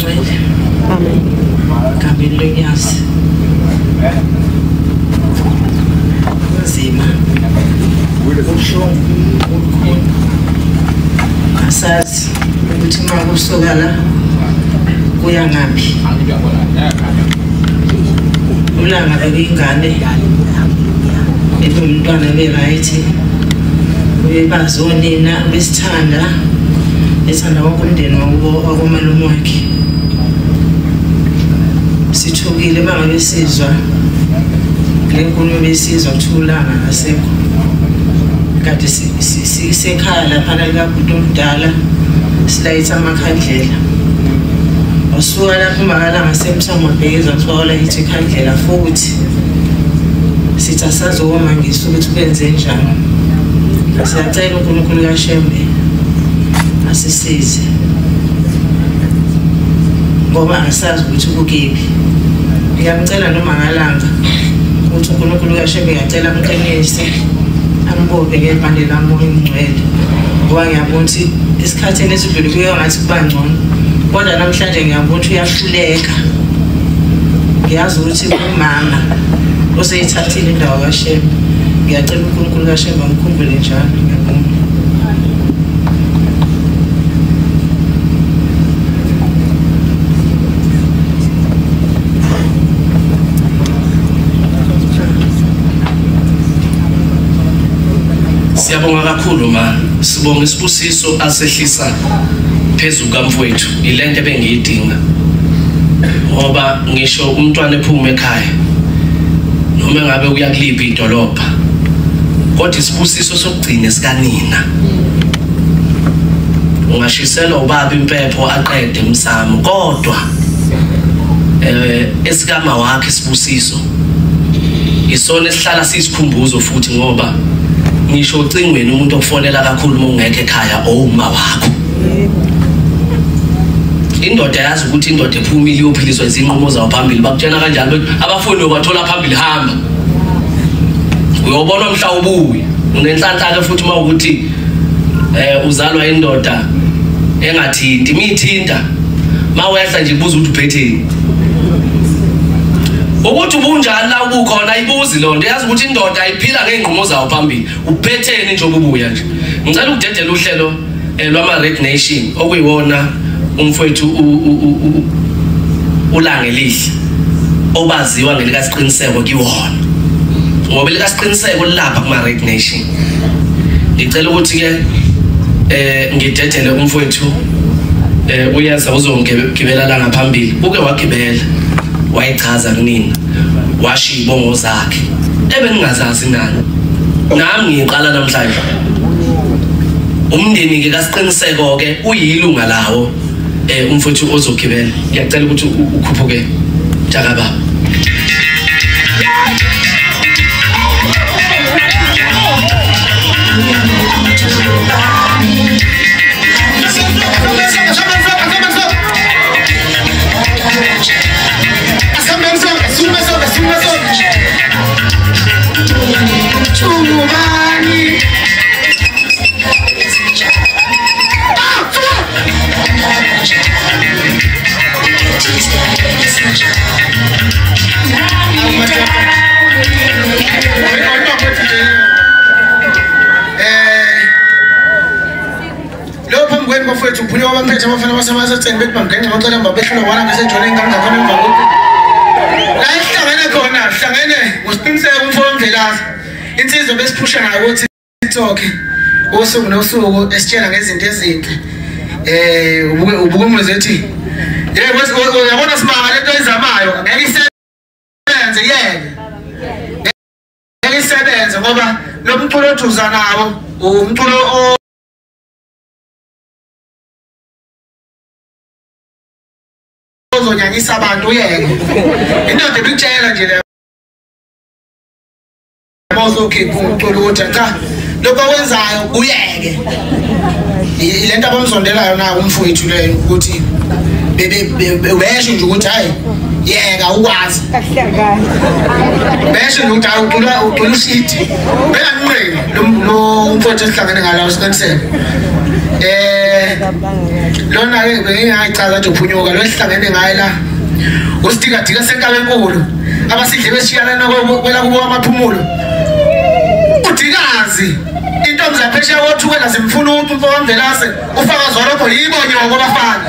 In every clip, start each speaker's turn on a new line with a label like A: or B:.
A: Ngcwele. Amen. Ngabili lonyazi. Nzima. Ubuhlungu obukhulu. Asazi ukuthi uma kusuka la kuya ngaphi. Ulanga bekuyingane. Umntwana be-right. Uyebazonina besithanda. Ethanda wonke umndeni wakomalume wakhe. Sithukile bangabe sizwa lenkulumo besizwa kuthulanga ngasekho. Kade sisekhaya lapha likaBhuti omdala silayitha amakhandlela. Wasuka lapho uMakalanga semthamo bhekeza kuthiwa yithi ikhandlela futhi sithi asazoma ngisu ukuthi kwenze njani. Siyacela uNkulunkulu kaShembe asisize ngoba asazi ukuthi kukephi. Ngiyamcela noMakalanga ukuthi uNkulunkulu kaShembe ngiyacela amqinise ambophe ngebhande lamoya omngcwele ngoba ngiyabona ukuthi isikhathini esidlule kuyo ngathi kuba ngcono kodwa namhlanje ngiyabona ukuthi uyahluleka. Ngiyazi ukuthi umama oseyithathile indawo kaShembe. Ngiyacela uNkulunkulu kaShembe amkhumbule njalo. Ngiyabonga.
B: Siyabonga kakhulu ma, sibonga isibusiso asehlisa phezulu kamfowethu. Ilento ebengiyidinga. Ngoba ngisho umntwana ephuma ekhaya noma ngabe uyakuliphi idolobha kodwa isibusiso sokugcina sikanina. Ungashiselwa ubaba impepho aqede emsamo kodwa esikama wakhe isibusiso isona esihlala sisikhumbuzo futhi ngoba ngisho ucingweni umuntu okufonela kakhulu uma ungekho ekhaya uma wakho. Indoda yazi ukuthi indoda ephuma iliyophiliswa izinqumo zawo phambili bakutshena kanjalo abafuni obathola phambili hamba. Uyobona mhla ubuye unenhlanhla ke futhi uma ukuthi uzalwa indoda engathinti mithinta mawehla nje ibuza ukuthi uphetheni. Ukuthi ubunjani la ubukhona ayibuzi lonto yazi ukuthi indoda ayiphila ngeenqumo zawo phambili. Uphetheni nje obubuya nje. Ngicela ukudedela uhlelo lwama Red Nation okuyiwona umfowethu ulange lihle obaziwa ngelika siqiniseko kiwona ngoba lika siqiniseko lapha kuma Red Nation. Ngicela ukuthi ke ngidedele umfowethu uyaza uzongibela la ngaphambili uke wagibela wayichaza kunina washo ibongo zakhe ebeningazazi nani nami ngiqala namhlanje. Umndeni ke kasiqiniseko ke uyilunga lawo umfowethu ozogibela. Ngiyacela ukuthi ukhuphuke Jaka baba.
C: Mfowethu uphunye wabaphethe abafana basemasatheni bethi bamgenxa bacela mabehlela wana ngasejona ingane zakhona emva kokho. La ihlangene khona, hlangene ngosiqiniseko umfowethu Mvelase. Insizwa besiphusha ngayo ukuthi TikTok usuku nosuku esitshela ngezinto ezinhle. Ubuke umuzwe ethi yebo uyabona simanga lento ezamayo ngeke isebenze yeke. Ngeke isebenze ngoba lo mculo othuza nawo umculo ozonyanyisa abantu yeke. Indoda ebitshela nje le mozokhipha umculo ukuthi cha lokho wenzayo uyeke. Ilento abamzondelayo na umfowethu leyo ukuthi besho nje ukuthi hayi yeka ukwazi. Besho nje ukuthi ucula ushiti. Beka nqeni lo umfowethu esihlangene ngalawo siqiniseko. lona ke bengingayichaza nje uphunyuka lo esihlangene ngaye la usidikadika senkaba enkulu abasidle besishiyana nakwela kubo amaphumulo udikazi intombi zaphesheya kothukela zimfuna umuntu umfo kaMvelase ufaka zorokho yibonyoko bafana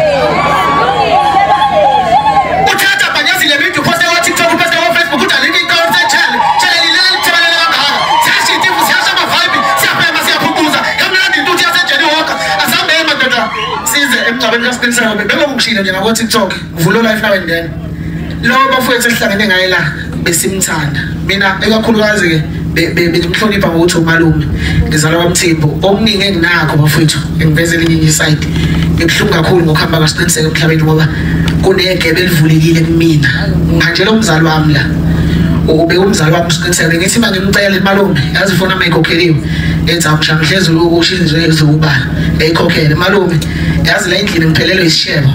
C: uthatha bhanyazile video post kwa TikTok post kwa Facebook udalinki account channel lilele lithabalele kangaka siyashita siyasha ama vibe siyabhema siyaphumuza kamnandi into yasejeni wonke asambe madoda size emgcabeni kaSiqiniseko bekukushila nje ngako TikTok vulo live nawe ndene lo bafowethu esihlangene ngaye la besimthanda mina ekakhulukazi ke bengimhlonipha ngokuthi umalume ngizalwa kwaMthimbo okuningi enginakho bafowethu engivezele elinye iside ngibhlungu kakhulu ngokuhamba kaSiqiniseko emhlabeni ngoba kunegebe elivulekile kumina manje lo mzali wami la ube umzali wami uSiqiniseko ngithi mangimcela imalume yazi ifona mayikhokheliwe ethi akusha ngihlezi ukushinzwe ezokubala eyikhokhele malume yazi la endlini ngiphelelwe isishebo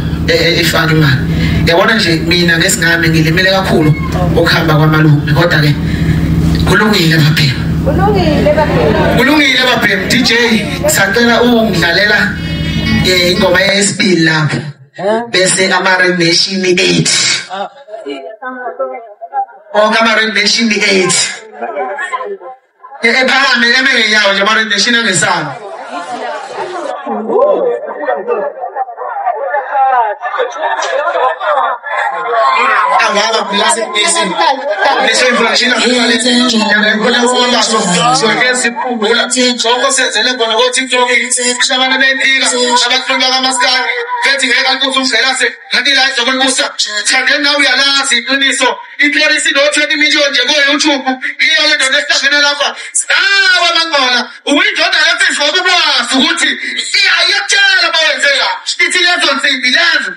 C: efaka imali yabona nje mina ngesingame ngilimele kakhulu ukuhamba kwamalume kodwa ke kulungile babhemu DJ sacela ungidlalela ingoma yesibili lapho bese ama-Red Nation 8 ama-Red Nation 8 ephakame emengeyawo nje ama-Red Nation angesana Agora classe esse deixa inflação so que se pula só você zele bona go TikTok shabana bephika abafunda kaMaskari fethi ngeke alikuthumela se kanti la izokwenza thande nawe uyalazi iqiniso iClarity no 20 million nje ko YouTube iyo le nto esihlangene lapha sawa mangona uyindoda yaphezulu kwazi ukuthi iyayatshela bawenzela ithi lezo nsimbilazi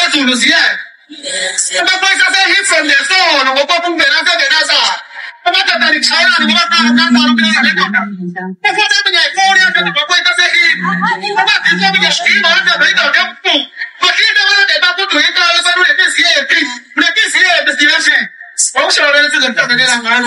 C: izulu ziyana abafisa sehi from the soul ngoba kungena sebenasa amadoda lichayana ngoba kanjalo mina lendoda ufuna mina ifoni yakhe ngokwetha sehi ngoba ngizwe mina shikima nje bayindoda yemfu bakinde wena babudu ikala balule nesiyephi nesiyephi siyashi awushalo lesi zentanela ngalo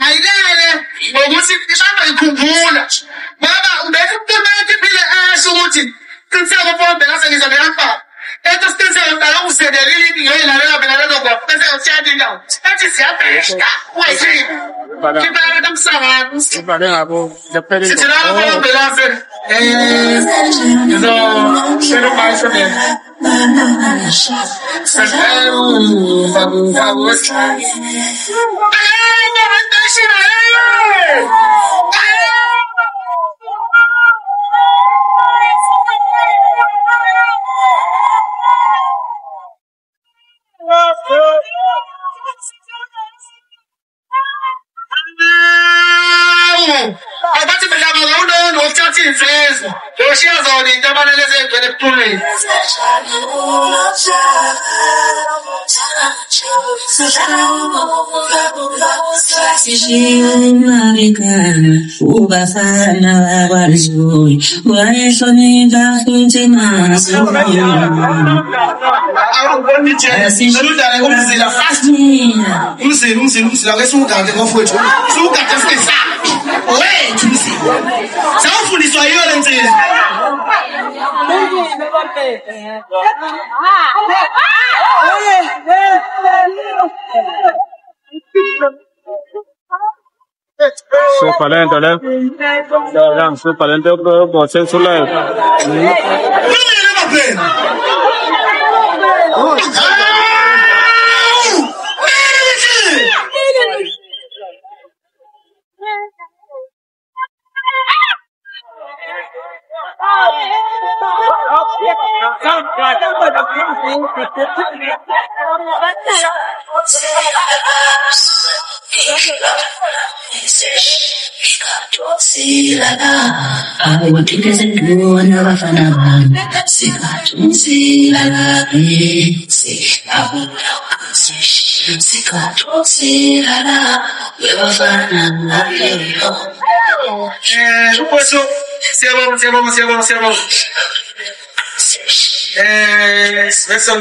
C: ayilele ngokuthi ishamba ikhumbula baba ubese uphemeke phile asho ukuthi qiniseka bombe lase ngizobehamba ethi siqiniseka ngalo usedelile ngiyela leyo mina lezo kwa bese usiyadi ndawo ethi siyabheka wayisi kibala tamsanga sibale ngabo lephele sithela bombe lase so shero maisho ne Abathi belanga ngawuno nokuthatha izizwe yoshiya zona into abanele zegcwele ebuthulweni
D: ubafana bakwaZulu wayehlonipha futhi
C: umzila kwesungade ngofowethu sugade sikisa wethu umzila sawufundiswa yiyo le nsizwa
E: Super lento le. Ya, super lento por ser su lado.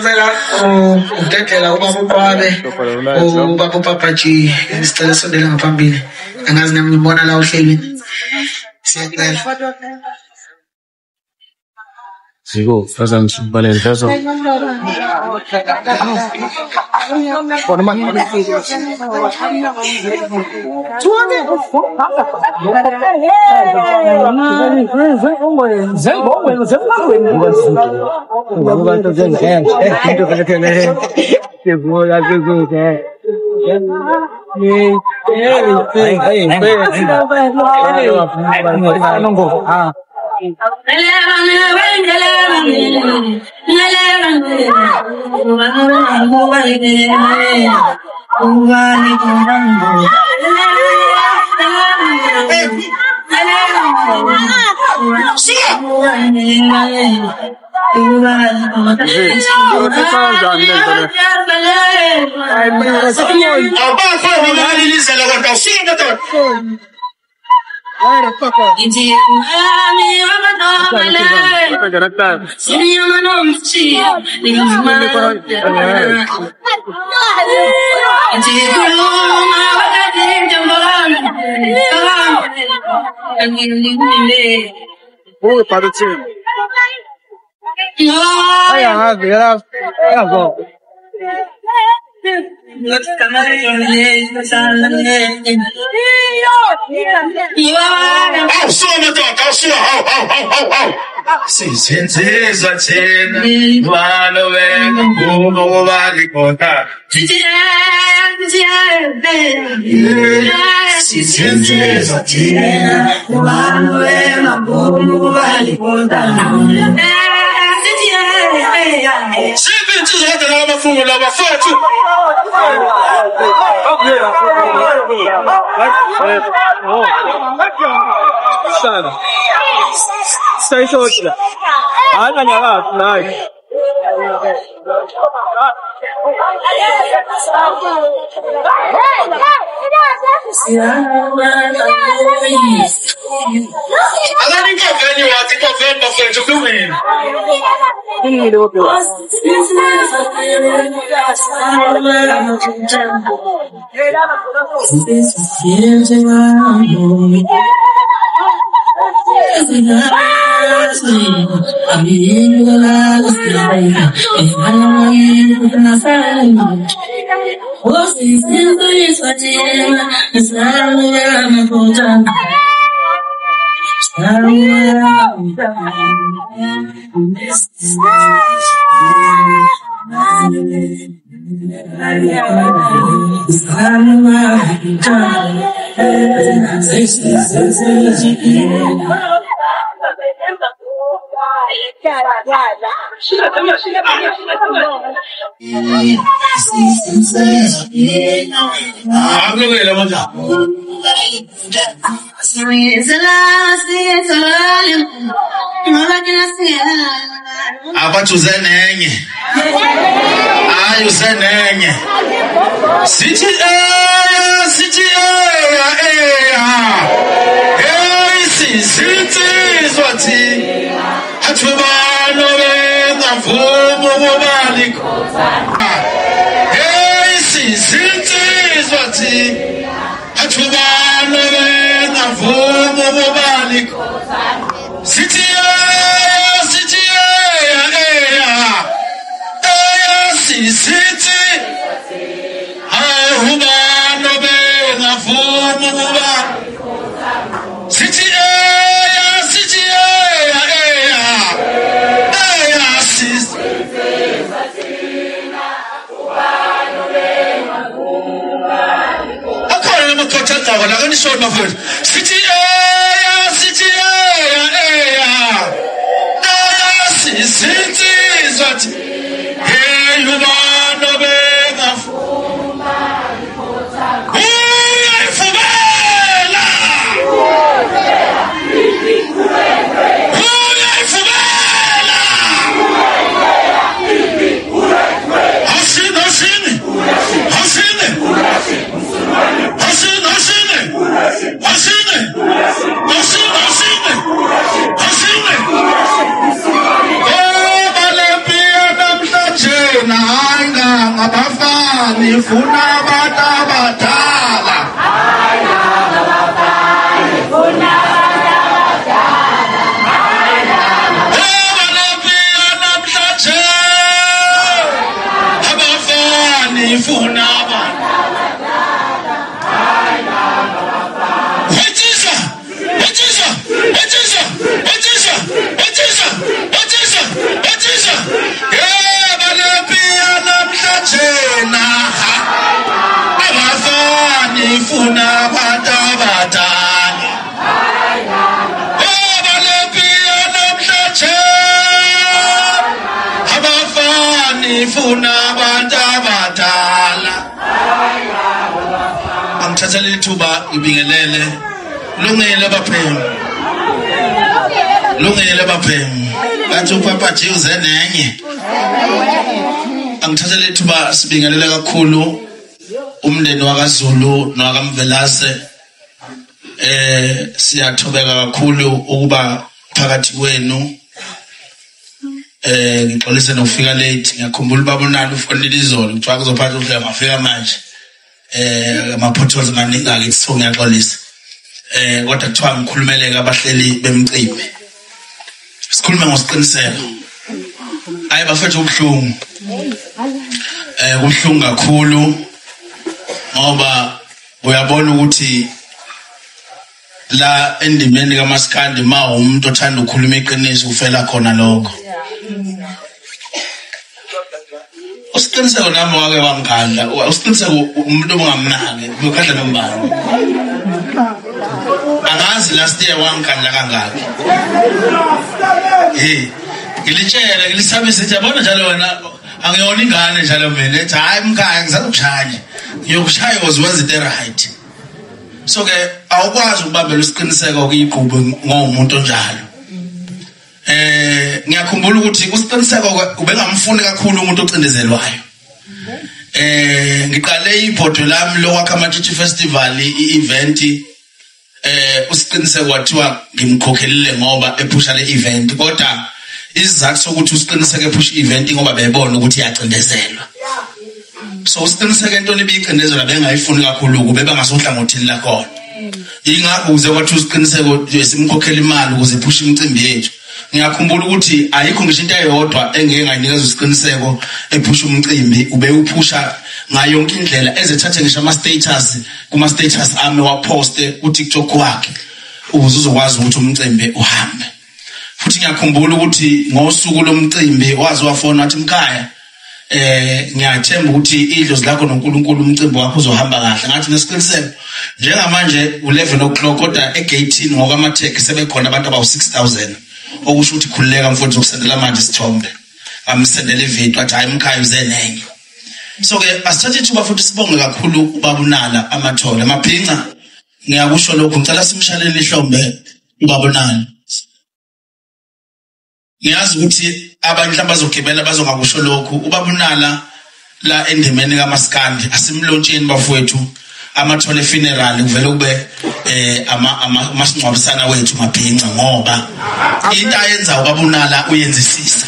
C: Sivela udedela ubaba uqwabe ubaba uPapaji isicelo sondela ngaphambili angazi nami ngibona la uhleli siyacela
E: Sigo, fazem super lento so. Stay so chill. Ana nyala, nice.
C: Abathi uzenenye hayi uzenenye sithi hey sinsizwa thi athubano bengavuma ukubali hey sinsizwa thi athubano bengavuma ukubali sithi sithi ahubano bengavuma ukuba sithi sithi sithi akhona amakhotha la kanisho bafowethu sithi sithi sithi zathi ubano bengavuma uyayivumela Funa bata-batala funa funa bata-batala abafani funa bata-batala angithathele ithuba ngibingelele lungile baphemu bathi uPapa G uze nenye angithathele ithuba sibingelele kakhulu umndeni wakaZulu nowakamvelase siyathobeka kakhulu ukuba phakathi kwenu ngixolise nokufika late ngiyakhumbula babonana ufonile izolo kuthiwa kuzophatha ufika ngafika manje ama potholes maningi akithi so ngiyaxolisa kodwa kuthiwa ngikhulumeleke abahleli bemcimbi sikhuluma ngosiqiniseko hayi bafethu ubuhlungu kubuhlungu kakhulu ngoba uyabona ukuthi la endimeni kaMaskandi ma umuntu othanda ukukhuluma iqiniso ufela khona lokho usiqiniseko nami wake wangikhandla usiqiniseko umuntu ongamnaki uyokhandla nombani angazi last year wangikhandla kangaki ngilitshela ngilisabisa ukuthi yabona njalo wena angiyona ingane njalo mina ethi hayi mkhaya ngizakushaya ngiyokushaya wazi the right so ke awukwazi ukubambela isiqiniseko kuyiqhubu ngomuntu onjalo ngiyakhumbula ukuthi usiqiniseko ubengamfuni kakhulu umuntu ocindezelwayo ngiqale ibhodo lami lokwakha amaTshitshi festival i-event usiqiniseko wathiwa ngimkhokhelile ngoba ephusha le event kodwa isizathu sokuthi usiqiniseke ephusha i-event ngoba bebona ukuthi iyacindezelwa so usiqiniseke intoni ibiyicindezelwa bengayifuni kakhulu kube bangasohlangothini lakhona ingakho uze kwathi usiqiniseko simkhokhela imali ukuze iphushe imicimbi yethu ngiyakhumbula ukuthi ayikho ngisho into eyodwa engeke ngayinikeza usiqiniseko ephusha umcimbi ube uphusha ngayo yonke indlela ezithathe ngisho ama-status kuma-status ami waposte ku-TikTok wakhe ukuze uzokwazi ukuthi umcimbi uhambe futhi ngiyakhumbula ukuthi ngosuku lomcimbi wazi wafona wathi mkhaya ngiyathemba ukuthi idlozi lakho noNkulunkulu umcimbi wakho uzohamba kahle ngathi nesiqiniseko njengamanje u11 o'clock kodwa egatini ngokwamatheki sebekhona abantu abawu6000 okusho ukuthi khululeka mfowethu ukusendela manje isithombe amsendele ivideo athi hayi mkhaya uze nenye so ke asithathe ithuba futhi sibonge kakhulu ubaba uNala amathole amaphinca ngiyakusho lokho ngicela simshalele ihlombe ubaba uNala ngiyazi ukuthi abantu abazogibela bazongakusho lokhu ubaba uNala la endimeni kaMaskandi asimlontsheni bafowethu amathole funeral kuvele kube amasingcwabisana wethu maphinca ngoba into ayenza ubaba uNala uyenzisisa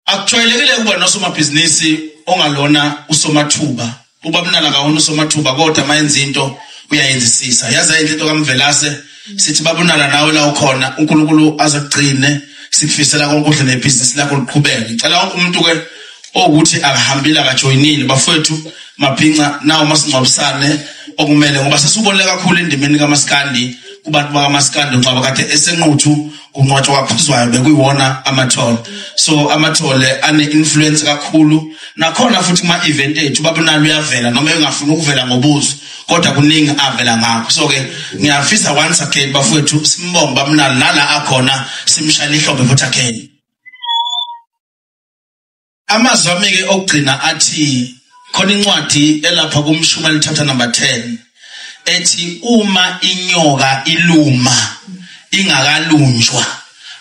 C: akujwayelekile kuba nosomabhizinisi ongalona usomathuba ubaba uNala akawona usomathuba kodwa mayenza into uyayenzisisa yazi into kaMvelase sithi baba uNala nawe la ukhona uNkulunkulu azakugcine sikufisela konke nebusiness lakho liqhubeke. Ngicela wonke umuntu ke ukuthi akahambile akajoyinile bafowethu maphinca nawo masingcwabisane okumele ngoba sesubonile kakhulu endimeni kaMaskandi kubantu bakaMaskandi ngoba kade esenquthu kunqwatshwa kaphuzwayo bekuyiwona amathole. So amathole ane influence kakhulu nakhona futhi kuma event ethu babonalo uyavela noma engafuni ukuvela ngobuzo kodwa kuningi avela ngakho. So ke ngiyafisa once again bafowethu simbonge babonalo nala akhona simshaya ihlombe futhi again. Amazwi ami ke okugcina athi khona incwadi elapha kuMshumayeli chapter number 10 ethi uma inyoka iluma ingakalunjwa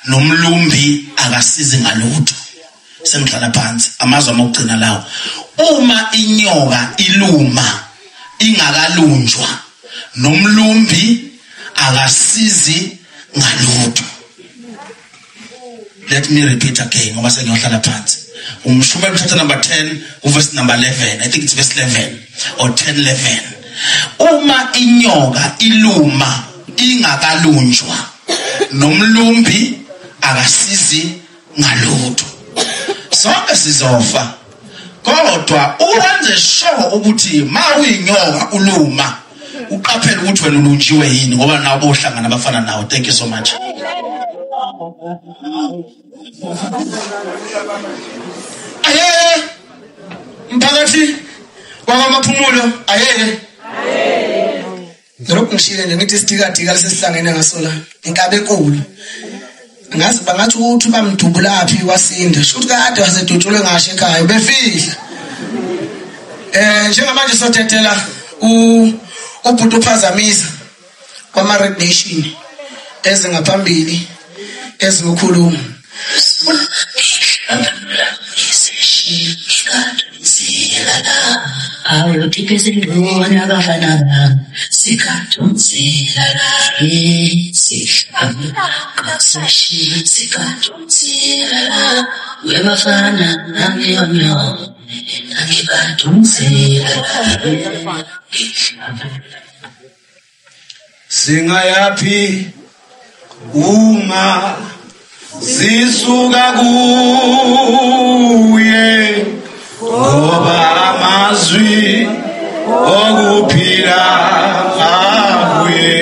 C: nomlumbi akasizi ngalutho. Sengidlala phansi amazwi ami okugcina lawo. Uma inyoka iluma ingakalunjwa nomlumbi akasizi ngalutho. Let me repeat again ngoba sengiyohlala phansi. Umshumayeli chapter number 10 verse number 11. I think it's verse 11 or 10:11. Uma inyoka iluma ingakalunjwa nomlumbi akasizi ngalutho. Sonke sizofa. Kodwa uwenze sure ukuthi ma uyinyoka uluma uqaphele ukuthi wena ulunjiwe yini ngoba nawo bohlangana abafana nawo. Thank you so much. Aye mphakathi wakamaphumulo aye lokho ngishile nje ngithi sitikadika lesesihlangene ngasola inkabe enkulu ngazi bangathi ukuthi bamdubulaphi kwasinda shuthi kade wasedutshulwe ngasho ekhaya befihla njengamanje sothethela ubhuti uphazamisa kwama Red Nation ezingaphambili ezikhuluma
F: Singayapi uma sisuka kuye ngoba amazwi okuphila kuye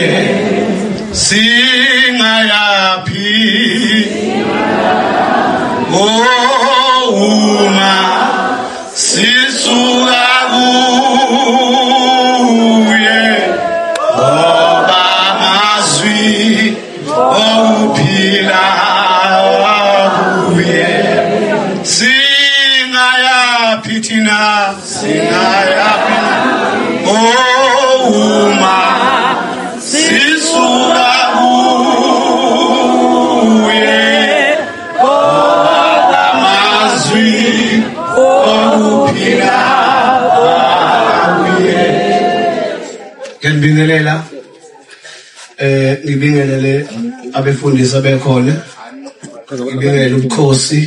F: singayapi uma sisuka kuye ngoba amazwi okuphila Pitina singayapi uma sisuka kuye amazwi okuphila kuye. Ngibingelela ngibingelele abefundisi abekhona ngibingelela ubukhosi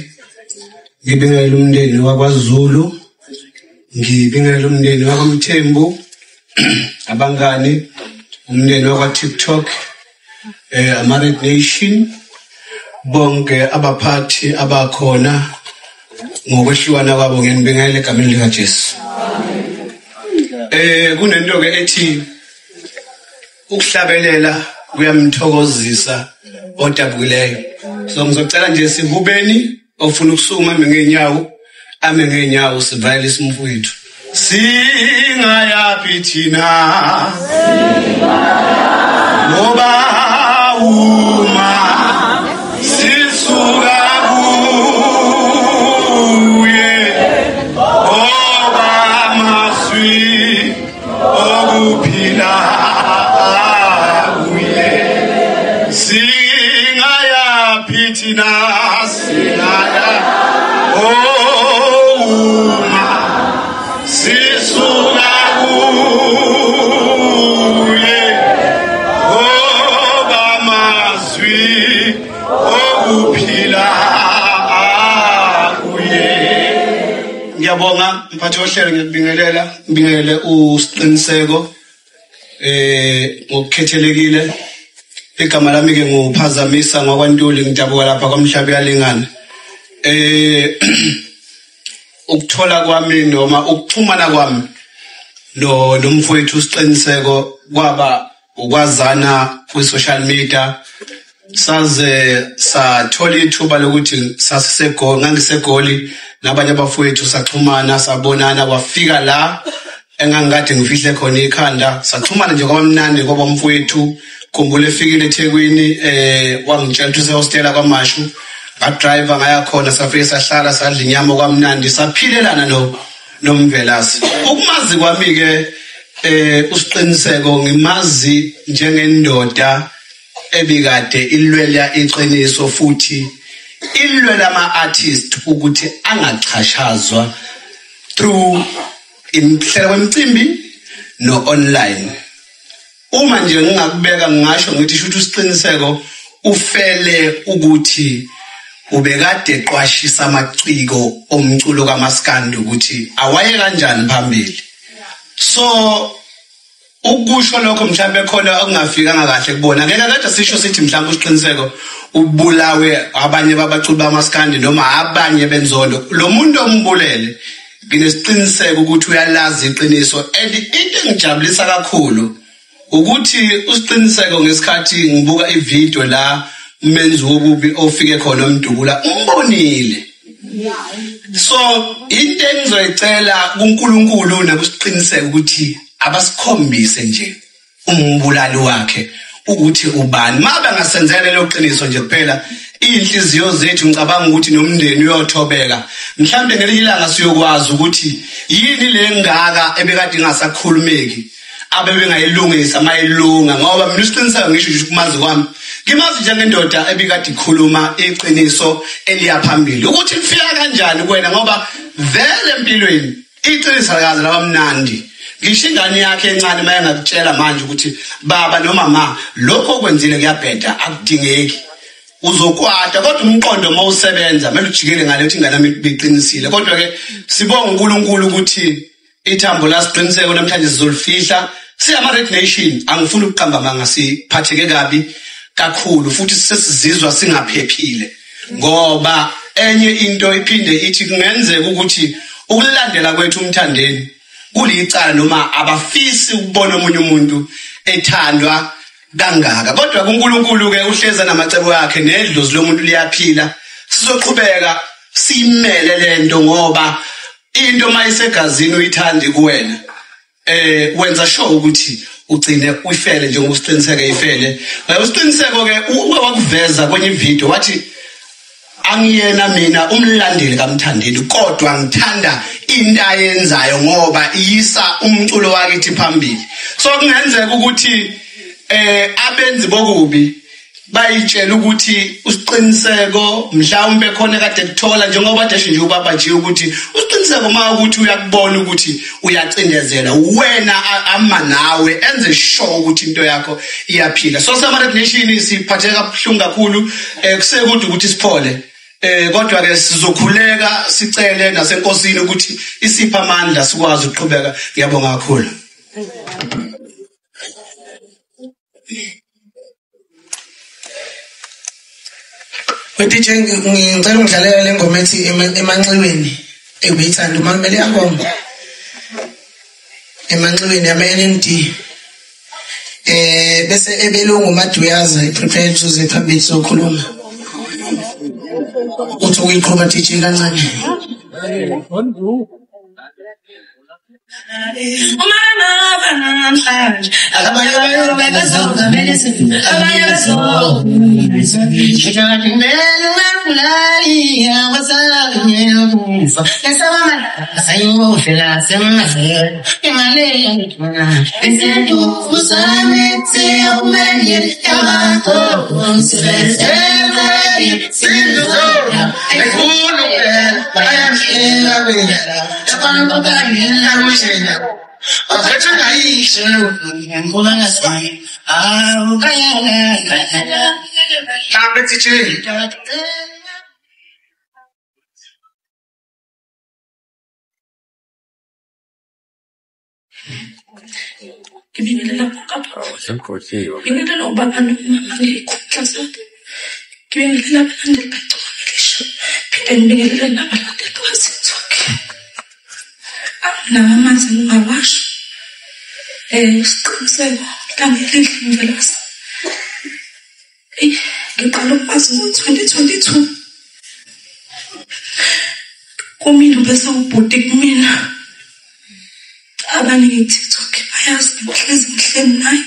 F: ngibingelela umndeni wakwaZulu ngibingelela umndeni wakwaMthembu abangani umndeni wakwaTikTok ama Red Nation bonke abaphathi abakhona ngokwehlukana kwabo nginibingelela egameni likaJesu. Kunento ke ethi ukuhlabelela kuyamthokozisa odabukileyo. So ngizocela nje sihubeni ofuna ukusukuma ame ngeenyawo sivale isimfowethu. Singayapi thina ngoba uma sisuka kuye ngoba amazwi okuphila kuye. Singayapi thina uma sisuka kuye ngoba amazwi okuphila kuye. Ngiyabonga mphathi wohlelo ngibingelele usiqiniseko ngokukhethelekile igama lami ke nguphazamisa ngokwaNtuli ngidabuka lapha kwaMhlabi yalingana. Ukuthola kwami noma ukuxhumana kwami nomfowethu uSiqiniseko kwaba ukwazana ku social media. Saze sathola ithuba lokuthi ngangisegoli nabanye abafowethu saxhumana sabonana kwafika la engangikade ngifihle khona ikhanda saxhumana nje kwamnandi ngoba umfowethu khumbula efikile eThekwini wangitshela ukuthi usehostela kwaMashu driver ngaya khona safike sahlala sadla inyama kwamnandi saphilelana nomvelasi. Ukumazi kwami ke uSiqiniseko ngimazi njengendoda ebikade ilwela iqiniso futhi ilwela ama-artist ukuthi angachashazwa through imhlelo wemcimbi no-online. Uma nje ngingakubeka ngingasho ngithi shuthi uSiqiniseko ufele ukuthi ubekade eqwashisa amaciko omculo kaMaskandi ukuthi awaye kanjani phambili. So ukusho lokho mhlambe khona okungafikanga kahle kubona ngeke kade sisho sithi mhlambe uSiqiniseko ubulawe abanye babaculi baMaskandi noma abanye benzondo. Lo muntu ombulele nginesiqiniseko ukuthi uyalazi iqiniso and into engijabulisa kakhulu ukuthi uSiqiniseko ngesikhathi ngibuka ivideo la umenzi wobubi ofike khona uMdubula umbonile. So into engizoyicela kuNkulunkulu nakuSiqiniseko ukuthi abasikhombise nje umbulali wakhe ukuthi ubani mabe ngasenzele loqiniso nje kuphela inhliziyo zethu ngicabanga ukuthi nomndeni uyothobeka mhlambe ngelinye ilanga siyokwazi ukuthi yini le ngaka ebekade ingasakhulumeki abebengayilungisa mayilunga ngoba mina uSiqiniseko ngisho nje kumazi kwami ngimazi njengendoda ebikade ikhuluma iqiniso eliyaphambili ukuthi lifika kanjani kuwena ngoba vele empilweni iqiniso likazi labamnandi. Ngisho ingane yakhe encane maye ngakutshela manje ukuthi baba noma ma lokho okwenzile kuyabheda akudingeki uzokwata kodwa umqondo mawusebenza manje ujikele ngale uthi ingane yami ibiqinisile kodwa ke sibonga uNkulunkulu ukuthi ithambo la Siqiniseko namhlanje sizolifihla siyama Red Nation angifuni ukuqamba manga siphatheke kabi kakhulu futhi sesizizwa singaphephile ngoba enye into iphinde ithi kungenzeka ukuthi ukulandela kwethu umthandeni kulicala noma abafisi ukubona omunye umuntu ethandwa kangaka kodwa kuNkulunkulu ke uhleza namacebo yakhe nedlozi lomuntu liyaphila sizoqhubeka simele lento ngoba into mayisegazini uyithandi kuwena wenza sure ukuthi ugcine uyifele njengoba uSiqiniseko ifele. uSiqiniseko ke wakuveza kwenye video wathi angiyena mina umlandeli kaMthandeni kodwa ngithanda into ayenzayo ngoba iyisa umculo wakithi phambili. So kungenzeka ukuthi abenzi bokubi bayitshela ukuthi uSiqiniseko mhlawumbe khona kade kuthola njengoba deshe nje ubaba nje ukuthi uSiqiniseko uma ukuthi uyakubona ukuthi uyacindezela wena ama nawe enze sure ukuthi into yakho iyaphila. So sama Red Nation siphatheka kabuhlungu kakhulu kusekude ukuthi siphole kodwa ke sizokhuleka sicele nasenkosini ukuthi isipha amandla sikwazi ukuqhubeka. Ngiyabonga kakhulu.
C: DJ ngicela ungidlalele le ngoma ethi emanxiweni ebeyithanda uMamele yangoma emanxiweni yama-NMD bese ebelungu uMaduyaza iprepare to ze phambili sokhuluma uthi uyiqhubha DJ kancane.
G: Ngibingelela kapha. Ngibingelela ubaba nomama ngikuxhasa. Ngibingelela abalandeli bacwanisho. Phinde ngibingelela nabalandeli basithokhe. Namanzi ngingawasho. Isiqiniseko langelihle ngelasa. Ngiqala ukwazi ngo-2022. Kumina bese ubhuti kumina. Abanye nge-TikTok bayazi ngihlezi naye.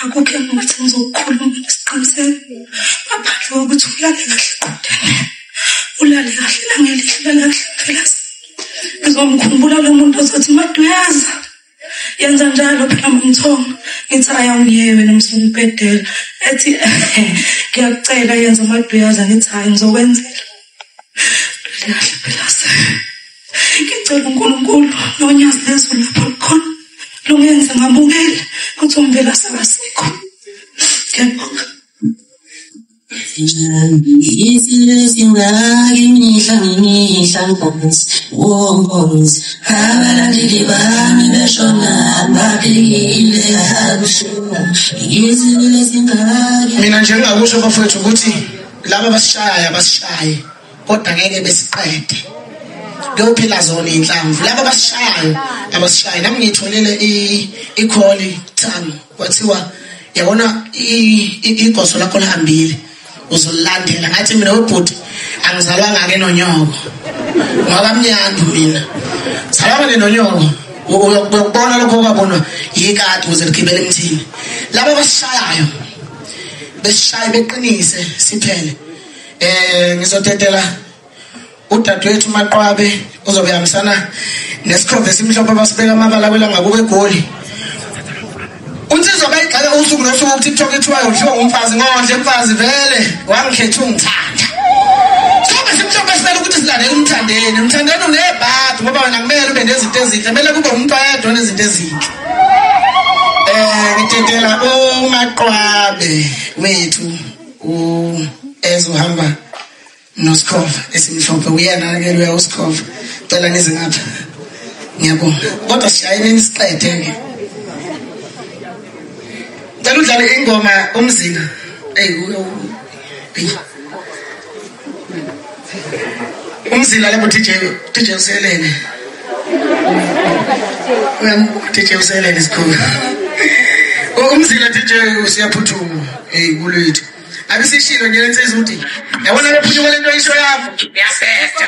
G: Akukho engathi ngizokhuluma nesiqiniseko. Ngaphandle kokuthi ulale kahle qondene. Ulale kahle langelihle kahle ngelasa. Ngizomkhumbula lo muntu ozothi maduyaza. Yenza njalo phela Mthombo. Ngithi ayawuyewe nomsumpedela. Ethi ngiyakucela yenza maduyaza ngithi hayi ngizokwenzela. Kahle phela se. Ngicela uNkulunkulu nonyazi lezulu lapho khona. Lungenze ngamukele ukuthi umvela sakasikho. Ngiyabonga.
C: Mina njengakusho bafowethu ukuthi laba basishaye kodwa ngeke besiqede. Kuyophila zona inhlamvu laba basishayo abasishayi nami ngitholele i-call tami kwathiwa yabona igoso lakho lihambile uzolandela ngathi mina webhuti angizalwanga ke nonyoko ngoba mnyando mina salama nonyoko uyokubona lokho kwabonwa yikade ukuze ligibele emthini laba basishayayo besishaye beqinise siphele ngizotetela udadewethu Maqwabe uzobe yamisana nesikhove simhlophe basibeka amabala kwelanga kube egoli unsizwa bayigxeka usuku nosuku ku-TikTok ethiwa udliwa ngumfazi ngodle mfazi vele wangikhetha ungithanda sobe simhlophe simele ukuthi silandele umthandeni unebhadi ngoba wena kumele ube nezinto ezinhle kumele kube umuntu ayedwa nezinto ezinhle ngitetela uMaqwabe wethu ezohamba noSkhova esimhlophe uyena ke lo uSkhova cela nize ngapha ngiyabonga kodwa sishayeni isiqede ke cela udlale ingoma umzila umzila lapho DJ uselele DJ uselele sikhulu umzila DJ usiyaphuthuma kulwethu abisishilo nje lensizwe ukuthi yabona lephunyuka lento isho yakho uyasesta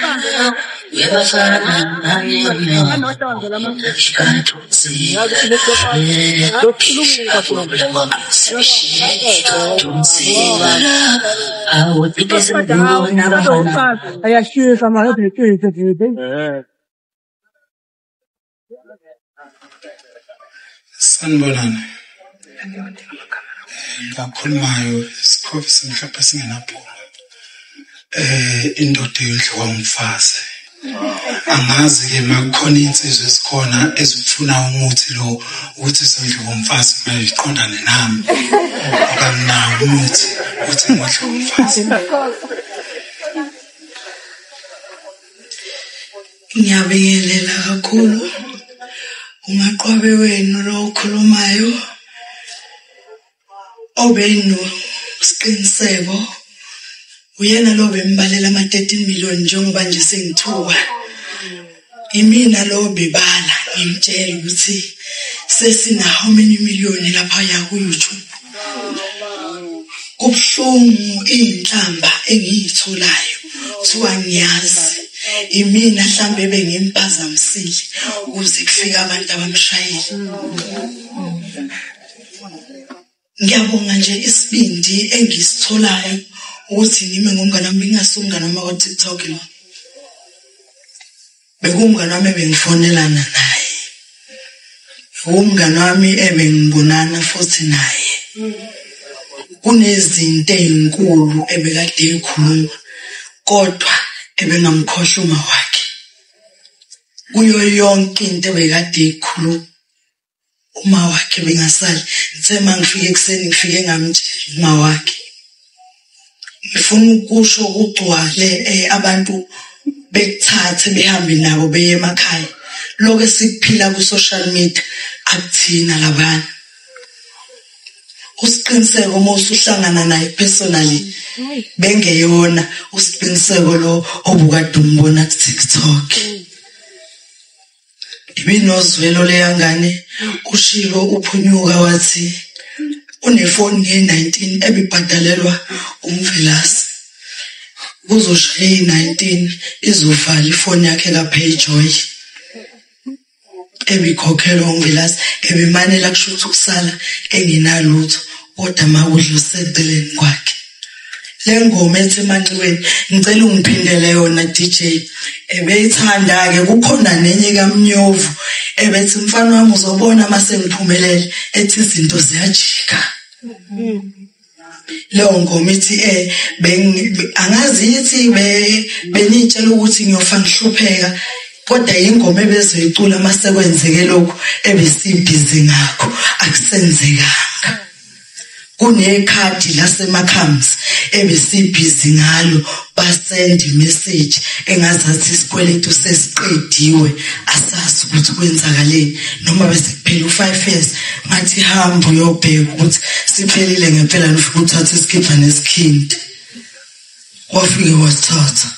F: sanibonani ngakhulumayo isikhovi simhlophe singenaphula indoda yodliwa umfazi angazi ke makukhona insizwe esikhona ezifuna umuthi lo ukuthi sizodliwa umfazi mayiqondane nami akamnawo umuthi uthi ngodliwa umfazi
G: ngiyabingelela kakhulu uMaqwabe wenu lo okhulumayo obeno siqiniseko uyena lo bembalela ama-13 million njengoba nje sengithuka imina lo bebala ngimtshela ukuthi sesina how many million lapha ya ku YouTube kubuhlungu inhlamba engiyitholayo kuthiwa ngiyazi imina mhlambe bengimpazamisile ukuze kufike abantu abamshayeli ngiyabonga nje isibindi engisitholayo ukuthi ngime ngomngane wami ngingasungana noma ku TikTok lo bekumngane wami bengifonelana naye umngane wami ebengibonana futhi naye kunezinto ezinkulu ebekade ekhuluma kodwa ebengamkhohlwa uma wakhe kuyo yonke into ebekade ekhuluma uma wakhe bengasali ngisema ngifike ekseni ngifike ngamtshela uma wakhe ngifuna ukusho ukugcwale abantu bekuthathe behambe nabo beye emakhaya lokho sikuphila ku social media akuthina labana usiqiniseko uma usuhlangana naye personally bengeyona usiqiniseko lo obukade umbona ku TikTok ibinozwelo leyangane ushilo uphunyuka wathi unefoni nge-19 ebibhadalelwa umvelasi kuzoshaya i-19 izovala ifoni yakhe kaPayjoy ebikhokhelwa umvelasi ebimanela kushuthi ukusala engenalutho kodwa mawudla useceleni kwakhe le ngoma ethi emanxiweni ngicela ungiphindele yona DJ ebeyithanda ke kukhona nenye kaMnyovu ebethi mfana wami uzobona mase ngiphumelele ethi izinto ziyajika leyo ngoma ithi angazi ithi benitshela ukuthi ngiyofa ngihlupheka kodwa ingoma ebezoyicula mase kwenzeke lokho ebesibhizi ngakho akusenzekanga kunekhadi laseMakhamzi ebesibhizi ngalo basend message engazathi isikweletu sesiqediwe asazi ukuthi kwenzakaleni noma bese kuphela u5 years ngathi hamba uyobheka ukuthi siphelile ngempela nofuna uthatha iskipha nesikhindi wafike wasithatha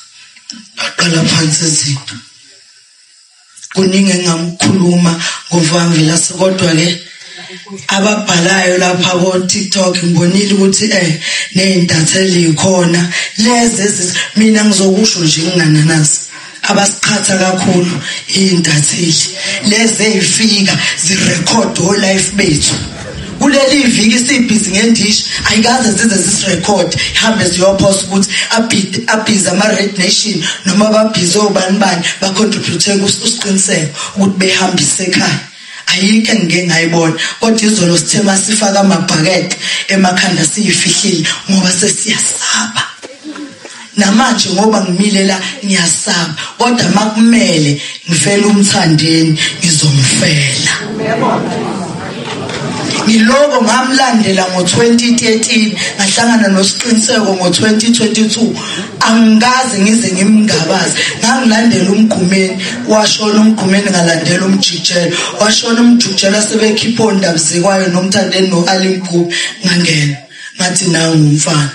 G: aqala phansi izinto kuningi engamkhuluma ngovangela kodwa ke ababhalayo lapha ko TikTok ngibonile ukuthi nezintatheli ikhona lezi mina ngizokusho nje ngingananazi abasiqhatha kakhulu izintatheli lezi ezifika zirecord o live bethu kuleli viki sibhizi ngendishi ayikaze zize zisirecord ihambe ziyopost ukuthi abhizi ama Red Nation noma ababhizi obani bani bacontribute kusiqiniseko ukuthi behambise ekhaya ayike ngeke ngayibona kodwa izolo sithema sifaka amabhakede emakhanda siyifihlile ngoba sesiyasaba namanje ngoba ngimilela ngiyasaba kodwa makumele ngifela umthandeni ngizomfela ngiloko ngamlandela ngo2013 ngahlangana nosiqiniseko ngo2022 angikaze ngize ngimngabazi ngangilandela umgqumeni washona umgqumeni ngalandela umjijelo washona umjijelo sebekhipha ondaba zikwayo nomthandeni noAlimgube ngangena ngathi nawe umfana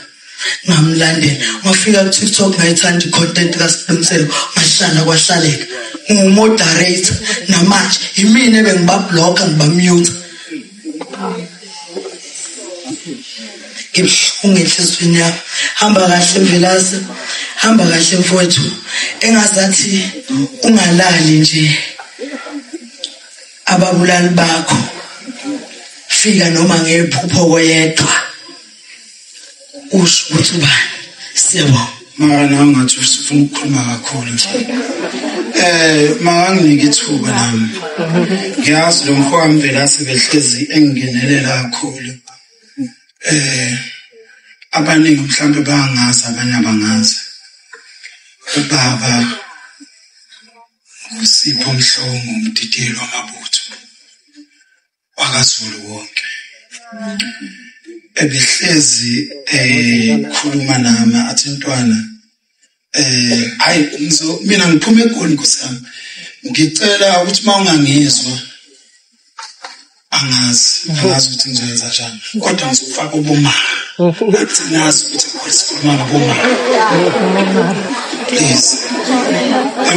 G: ngamlandela ngafika ku TikTok ngayithanda icontent kaSiqiniseko mashala kwahlaleka ngumoderator namanje imini ebengibablock ngibamute ungehlizweni yakho hamba kahle Mvelase hamba kahle mfowethu engazathi ungalali nje ababulali bakho fika noma ngephupho koyedwa usho ukuthi ubani siyabonga
F: mara nawe ngathi usifuna ukukhuluma kakhulu nje manganginike ithuba nami ngiyazi lo mfowethu Mvelase behlezi engingenelela kakhulu abaningi mhlambe bangazi abanye abangazi ubaba uSipho Mhlongo umdidiyelo wamabutho wakaZulu wonke ebehlezi khuluma nami athi ntwana hayi mina ngiphume eGoli kusami ngicela ukuthi mawungangizwa angazi ukuthi ngizoyenza njani kodwa ngizofaka uboma athi nazi ukuthi ngisikhuluma ngoboma please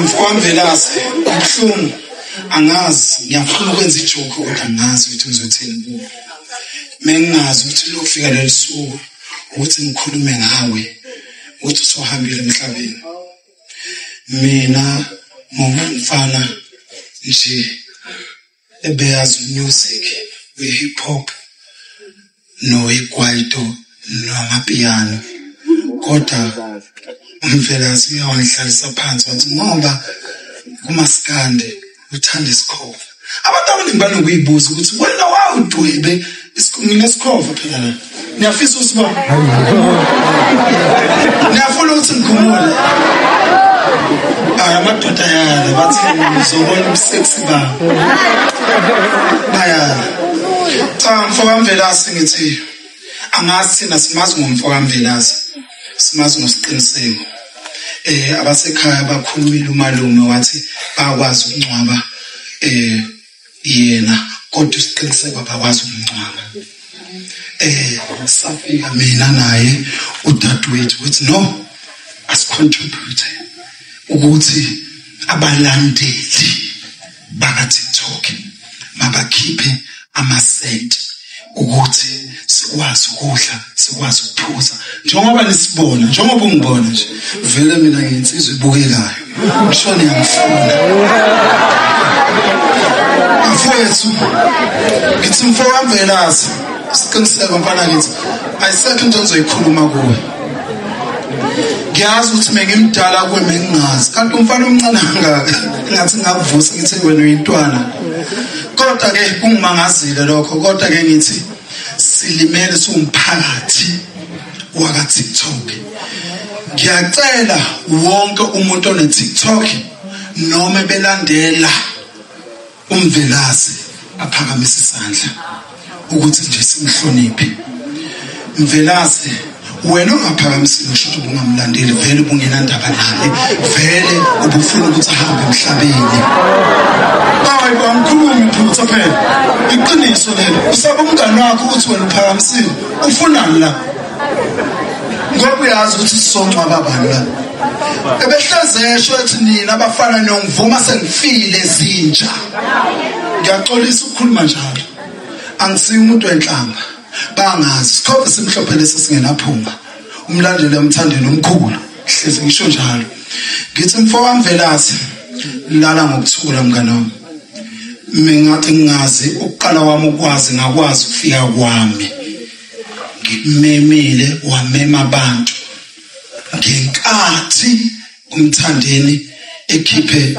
F: mfowethu Mvelase ubuhlungu angazi ngiyafuna ukwenza ijoke kodwa angazi ukuthi ngizothini kubo mengazi ukuthi lokufika lelisuku ukuthi ngikhulume ngawe ukuthi usohambile emhlabeni mina ngumfana nje ebeyazi music we-hip hop no-ikwaito namapiano kodwa uMvelase uyawangihlalisa phansi wathi ngoba kumaskande uthanda isikhova abantu abaningi banokuyibuza ukuthi wena wawudwebe nginesikhova phela la niyafisa usibona niyafuna ukuthi ngikhumule amadoda yala bathi ngizobona ubusexy ba baya cha mfowethu Mvelase ngithi angazi thina simazi ngomfowethu Mvelase simazi ngosiqiniseko abasekhaya bakhulumile umalume wathi bakwazi ukungcwaba yena kodwa isiqiniseko abakwazi ukungcwaba. Safika mina naye udadewethu ukuthi no, asicontribute ukuthi abalandeli baka TikTok mabakhiphe amasenti ukuthi sikwazi ukudla, sikwazi ukuphuza. Njengoba nisibona, njengoba ungibona nje, vele mina ngiyinsizwe ibukekayo. Ngisho ngiyafuna. Mfowethu, ngithi mfowethu Mvelazi, siqiniseka mfana ngithi ayisekho into engizoyikhuluma kuwe. Ngiyazi ukuthi mengimdala kuwe mengingazi, kanti umfana omncane kangaka ngathi ngakuvusa ngithi wena uyintwana. Kodwa ke kungimangazile lokho, kodwa ke ngithi silimele siwumphakathi waka TikTok. Ngiyacela wonke umuntu one TikTok noma belandela uMvelazi aphakamise isandla ukuthi nje simhloniphe. Mvelazi wena ungaphakamisile usho ukuthi ungamlandeli, vele ubungena ndaba naye, vele ubufuna ukuthi ahambe emhlabeni. Hayi bamkhulumi phutha phela. Iqiniso lelo. Usaba umngane wakho ukuthi wena uphakamisile. Ufunani la? Ngoba uyazi ukuthi sizongcwaba abantu la. Ebehlazesho ethi nina abafana nongivuma sengifile ezintsha. Ngiyaxolisa ukukhuluma njalo. Angisiyi umuntu wenhlamba. Bangazi sikhove simhlophe lesi singenaphunga. Umlandeli emthandeni omkhulu. Hlezi ngisho njalo. Ngithi mfowethu Mvelazi lala ngokuthula mngane wami. Mingathi ngingazi ukuqala wami ukwazi ngakwazi ukufika kwami. Ngimemile wamema abantu. Ngenkathi umthandeni ekhiphe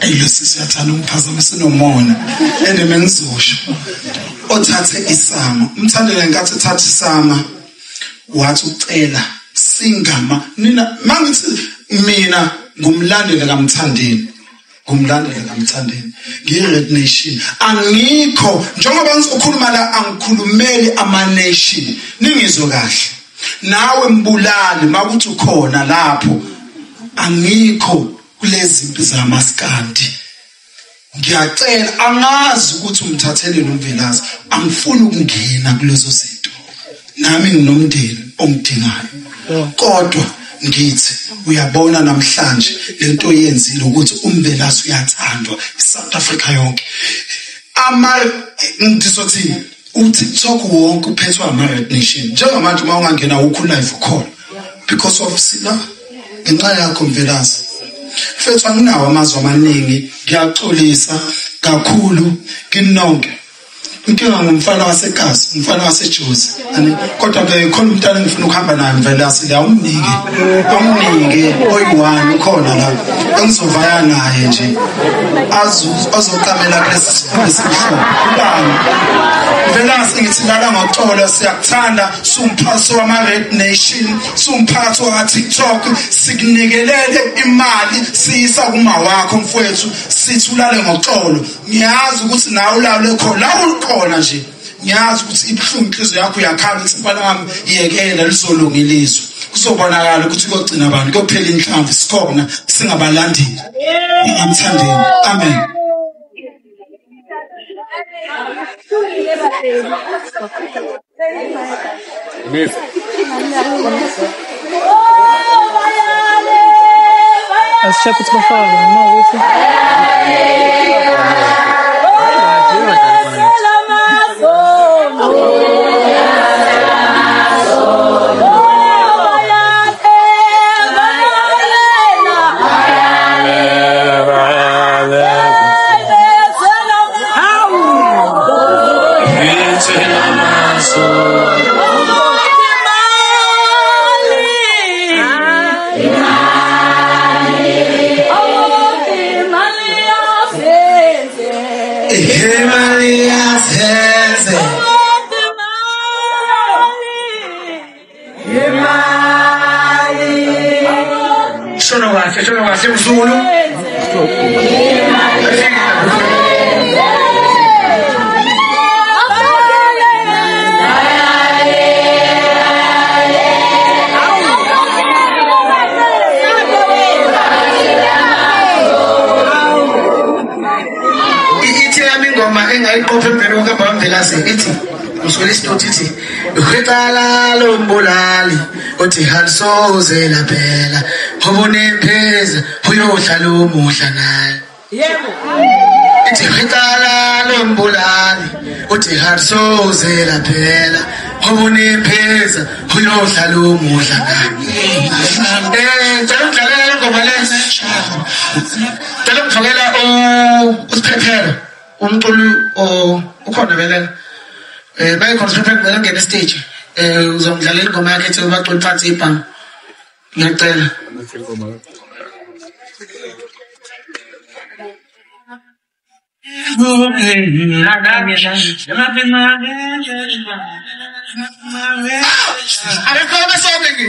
F: Elesi siyathanda umphazamisa nomona endemengizosho othathe isama umthandeni ngenkathi ethatha isama wathi ucela singama nina mangithi mina ngumlandeli kaMthandeni ngiyi-Red Nation angikho njengoba ngizokhuluma la angikhulumeli ama-nation ningizwe kahle nawe mbulali makuthi ukhona lapho angikho kulezi impi zamaskandi. Ngiyacela angazi ukuthi umthathele noMvelazi angifuni ukungena kulezo zinto nami nginomndeni ongidingayo kodwa ngithi uyabona namhlanje lento oyenzile ukuthi uMvelazi uyathandwa eSouth Africa yonke ngizothi uTikTok wonke uphethwe ama-Red Nation njengamanje uma ungangena ukho live call because of sila ngenxa yakho Mvelazi. Mfethu anginawo amazwi amaningi, ngiyaxolisa kakhulu kinonke. Inkinga ngumfana waseGaza, umfana waseJozi. Kodwa ke khona umntana engifuna ukuhamba naye Mvelazi la umnike oyi-1 ukhona la. Engizovaya naye nje. Azoqamela kulesi sifundo esihloko. Ubani? Mvelazi ngithi lala ngoxolo siyakuthanda, sumphathi wama-Red Nation, sumphathi wa TikTok, sikunikelele imali siyisa kuma wakho mfowethu, sithi ulale ngoxolo. Ngiyazi ukuthi nawe ulale khona nje. Ngiyazi ukuthi ibhlungu inhliziyo yakho uyakhala ukuthi mfana wami iyekela lizolungiliswa. Kuzobonakala ukuthi kuyogcina abantu kuyophela inhlamvu sikhona singabalandeli. Ngamthandeni. Amen.
H: As shepherds before them, no,
C: Sono quasi un solo. ayiqophe empeni okuhamba kwamvelase ithi uswele isidoti ithi ukhwetala lo mbulali uthi halisoze laphela ngoba unempeza uyohlala umuhla naye ithi ukhwetala lo mbulali uthi halisoze laphela ngoba unempeza uyohlala umuhla naye ngicela ukudlalela ingoma le ngicela ukufakela usiphephelo umculi ukhona vele maye khona usiphephelo ngicela ngene stage uzongidlalela ingoma yakhe ethi ubaculi phansi ibhamu ngiyacela Arekhona sonke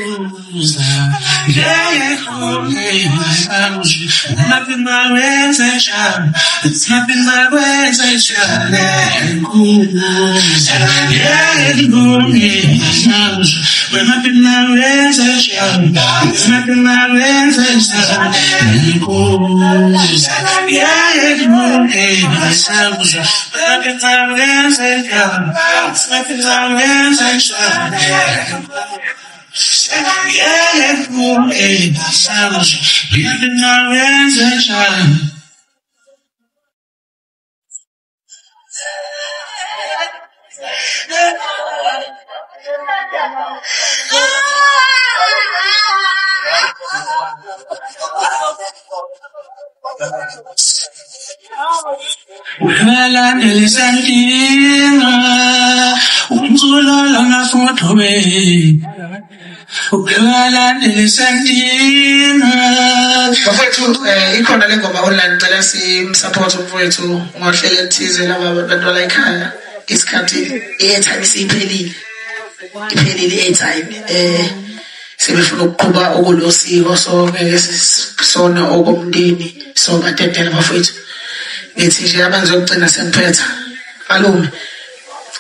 I: Unalandela isandinga umculo foto we unalandela isandinga
C: bafethu ikhona le ngoma online ngicela simsupport umfowethu ngohlelo ethize laba abantu la ekhaya isikhathi i-airtime isiphelile i-airtime sebefuna ukuqhuba okulosiko so ngeke sisona okomndeni so badedela bafethu ngithi nje abantu zokugcina semphetha malume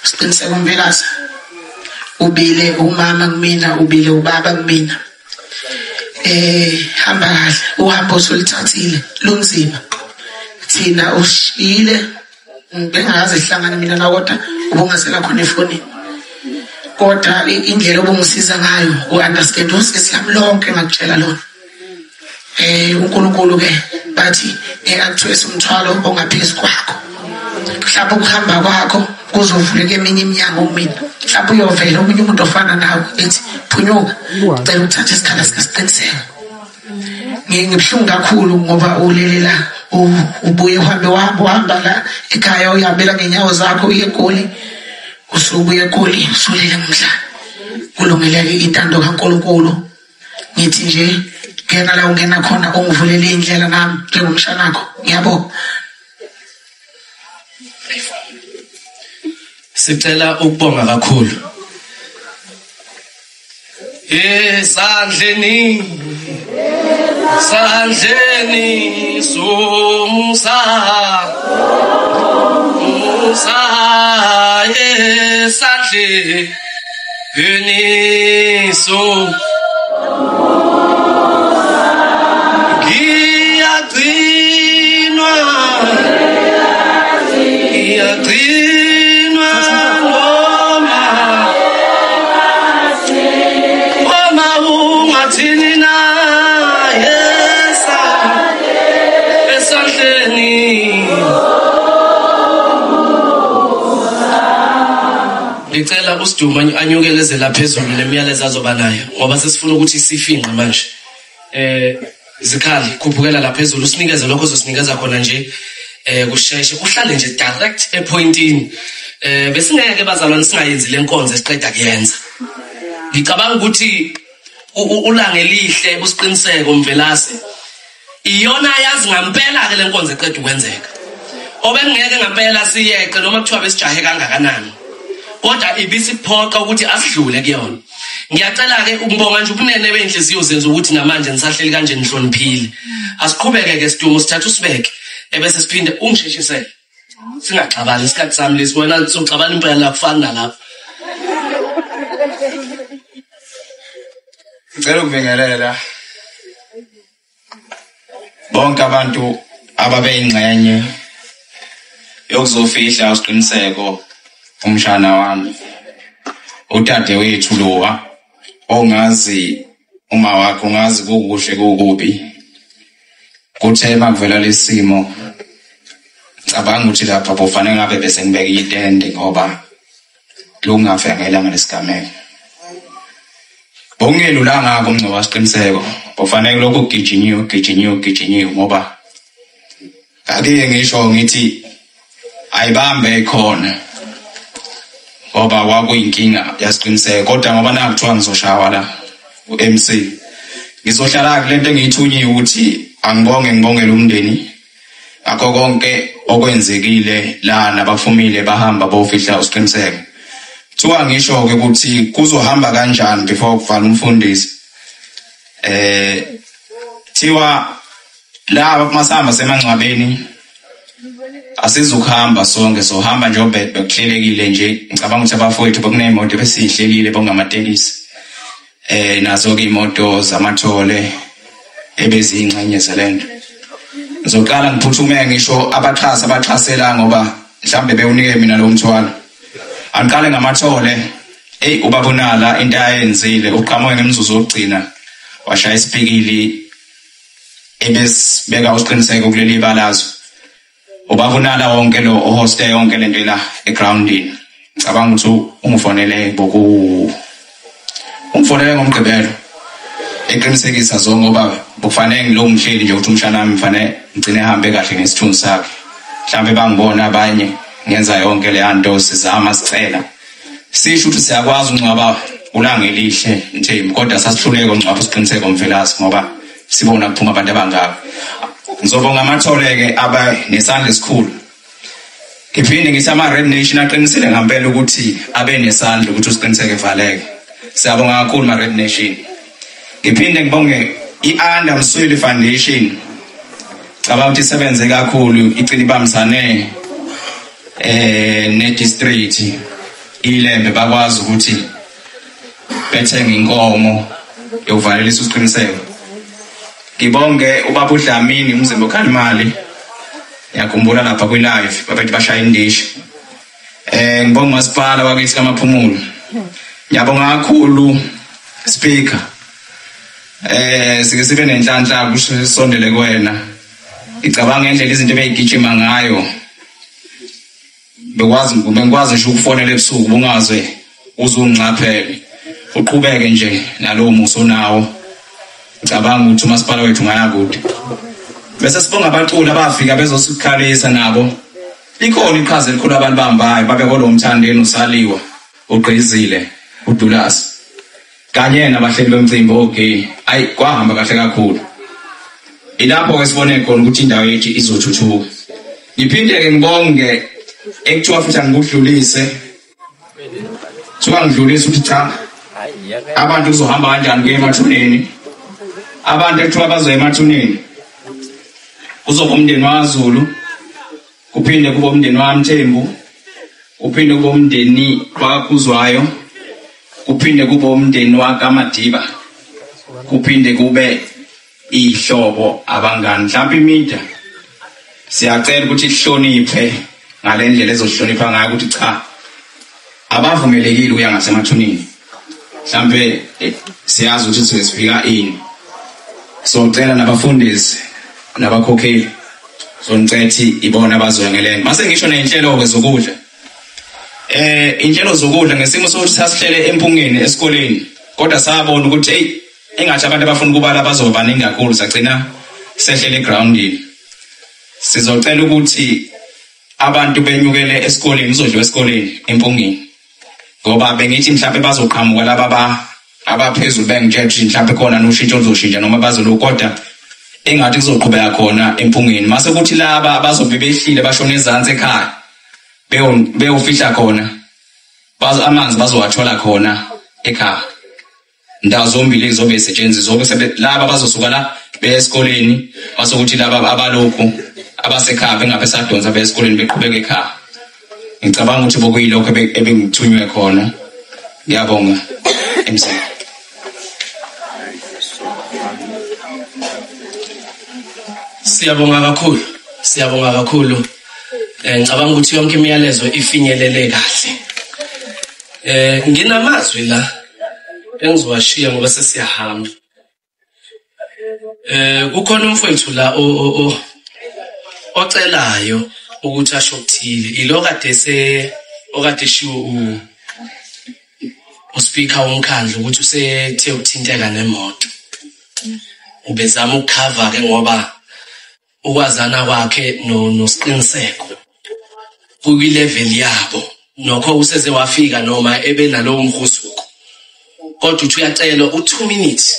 C: siqiniseka umvelasa ubile umama kumina ubile ubaba kumina hamba kahle uhambo solithathile lunzima thina ushile bengaze sihlangana mina na kodwa ubungasela khona efonini kodwa indlela obungisiza ngayo uunderstand usisami lonke ngakutshela lona uNkulunkulu ke bathi akuthwesa umthwalo ongaphezulu kwakho mhlawumbe ukuhamba kwakho kuzovuleka eminye iminyango kumina mhlawumbe uyovela omunye umuntu ofana nawe ethi phunyuka cela uthathe isikhala sikasiqiniseko ngibhlungu kakhulu ngoba ulelela ubuye uhamba la ekhaya uyahambela ngenyawo zakho uye eGoli usubuye eGoli usulele ngidla kulungeleke intando kaNkulunkulu ngithi nje ngena la ungena khona ungivulele indlela nami njengomshanakho ngiyabonga
B: sicela ukubonga kakhulu sandleni sumusa sandleni so ngicela uSiduma anyukeleze la phezulu nemiyalezo azoba nayo ngoba sesifuna ukuthi sifinqe manje zikhali khuphukela la phezulu usinikeze lokho ozosinikeza khona nje kusheshe uhlale nje direct epointini besingeke bazalwane singayenzi lenkonzo esiqeda kuyenza ngicabanga ukuthi ulanga elihle usiqiniseko umvelase iyona yazi ngempela ke lenkonzo eqeda ukwenzeka obengeke ngempela siyeqe noma kuthiwa besijahe kangakanani kodwa ibisiphoqa ukuthi asidlule kuyona ngiyacela ke ukubonga nje ubunene benhliziyo zenza ukuthi namanje nisahleli kanje nihloniphile asiqhubeke ke Siduma sithatha usibeke ebese siphinde ungisheshisele singaxabani isikhathi sami lesi wena soxabana impela la kufana nalapha
J: ngicela ukubingelela bonke abantu ababeyingxenye yokuzofihla usiqiniseko umshana wami utade wethu lowa ongazi uma wakho ngazi kukuhle kukubi kuthe makuvela lesimo cabanga ukuthi lapha bofanele ngabe bese ngibeka itende ngoba lungafe ngelanga lesigameko bongelulanga kumncwa wasiqiniseko bofanele lokho ugijinyiwe ngoba ake ngisho ngithi ayibambe khona ngoba wakuyinkinga yasiqiniseko kodwa ngoba nakuthiwa ngizoshawa la uMC ngizohlala kulento engiyithunyiwe ukuthi ngibongele umndeni akho konke okwenzekile la nabafumile bahamba bofihla usiqiniseko thiwa ngisho ke ukuthi kuzohamba kanjani before kuvala umfundisi thiwa la masihamba semangcwabeni asizukuhamba sonke sohamba nje bekuhlelekile nje ngicabanga ukuthi abafowethu bekunemoto besihlelile bongamatekisi nazo ke imoto zamathole ebezingxenye zelento ngizoqala ngiphuthume ngisho abaxhasela ngoba mhlambe bewunike mina lo mthwalo angiqale ngamathole ubabonala into ayenzile uqhamuke ngemzuzu ogcina washaya isipikili ebesibeka usiqiniseko kuleli balazo ubabonala wonke lo hoste yonke lento la egroundini ngicabanga ukuthi ungifonele umfonele ngomgqibelo eqinisekisa zonke ngoba kufanele ngilo umhleli nje ukuthi umshana wami kufanele ngcine ehambe kahle ngesithunzi sakhe mhlambe bangibona abanye ngenza yonke le nto sizama sicela sisho ukuthi siyakwazi ungcwaba ulanga elihle nje kodwa sasihluleka ungcwaba usiqiniseko mvelasi ngoba sibona kuphuma abantu abangaka ngizobonga amatholeke aba nesandla esikhulu ngiphinde ngithi ama-Red Nation aqinisele ngempela ukuthi abe nesandla ukuthi usiqiniseke evaleke siyabonga kakhulu ma-Red Nation ngiphinde ngibonge i-Under Msweli Foundation cabanga ukuthi isebenze kakhulu igcina ibambisane ne-district ilembe bakwazi ukuthi bethenge inkomo yokuvalelisa usiqiniseko ngibonge ubaba uDlamini umzimba okhalimali yakhumbula lapha kwi-live babethi bashaya indishi ngibonga umasipala wakithi kaMaphumulo ngiyabonga kakhulu speaker sike sibe nenhlanhla kusondele kuwena ngicabanga ngendlela izinto ebeyigijima ngayo bengikwazi nje ukufonela ebusuku bungaze uzungicaphele uqhubeke nje nalowo muso nawo ngicabanga ukuthi umasipala wethu ngayakude bese sibonga abaculi abafika bezosikhalisa nabo ikhona iqhaza elikhulu abalibambayo babekolo umthandeni usaliwa uGqizile uDulasi kanye nabahleli bemcimbi okay ayi kwahamba kahle kakhulu ilapho ke sibone khona ukuthi indawo yethu izothuthuka ngiphinde ke ngibonge ekuthiwa futhi angikudlulise ngidlulise ukuthi cha abantu kuzohamba kanjani ke emathuneni abantu ekuthiwa bazoya emathuneni kuzoba umndeni waZulu kuphinde kube umndeni waMthembu kuphinde kube umndeni wakuzwayo kuphinde kube umndeni wakaMadiba kuphinde kube ihlobo abangani mhlawumbe imida siyacela ukuthi ihloniphe ngalendlela ezohlonipha ngayo ukuthi cha abavumelekile uya ngasemathuneni mhlawumbe siyazi ukuthi sesifika ini socela nabafundisi nabakhokheli soncethi ibona abazoya ngelento mase ngisho nenhlelo ke zokudla inhlelo zokudla ngesimo sokuthi sasihlele empungeni esikoleni kodwa sabona ukuthi engathi abantu abafuna ukubala bazoba baningi kakhulu sagcina sehlele egroundini sizocela ukuthi abantu benyukele esikoleni uzodliwa esikoleni empungeni ngoba bengithi mhlawumbe bazoqhamuka laba abaphezulu bengitshela mhlawumbe khona noshintsho oluzoshintsha noma bazolokodwa engathi kuzoqhubeka khona empungeni mase kuthi laba abazobe behlile bashona ezantsi ekhaya beyofihla khona amanzi bazowathola khona ekhaya ndawo zombili zizobe zisetshenziswa zobe laba bazosuka la beye esikoleni basokuthi laba abalokhu abasekhaya bengabe sadonsa beye esikoleni beqhubeka ekhaya ngicabanga ukuthi bokuyilokho ebengithunywe khona ngiyabonga emsini
B: siyabonga kakhulu ngicabanga ukuthi yonke imiyalezo ifinyelele kahle. Nginamazwi la engizowashiya ngoba sesiyahamba. Kukhona umfowethu la ocelayo ukuthi asho ukuthile. Ilo okade shiwo uSpeaker womkhandlu ukuthi usethe ukuthinteka nemoto. Ubezama ukukhava ke ngoba ukwazana kwakhe nosiqiniseko kuyi level yabo nokho useze wafika noma ebenalowo mkhusuko. Kodwa uthi uyacela u2 minutes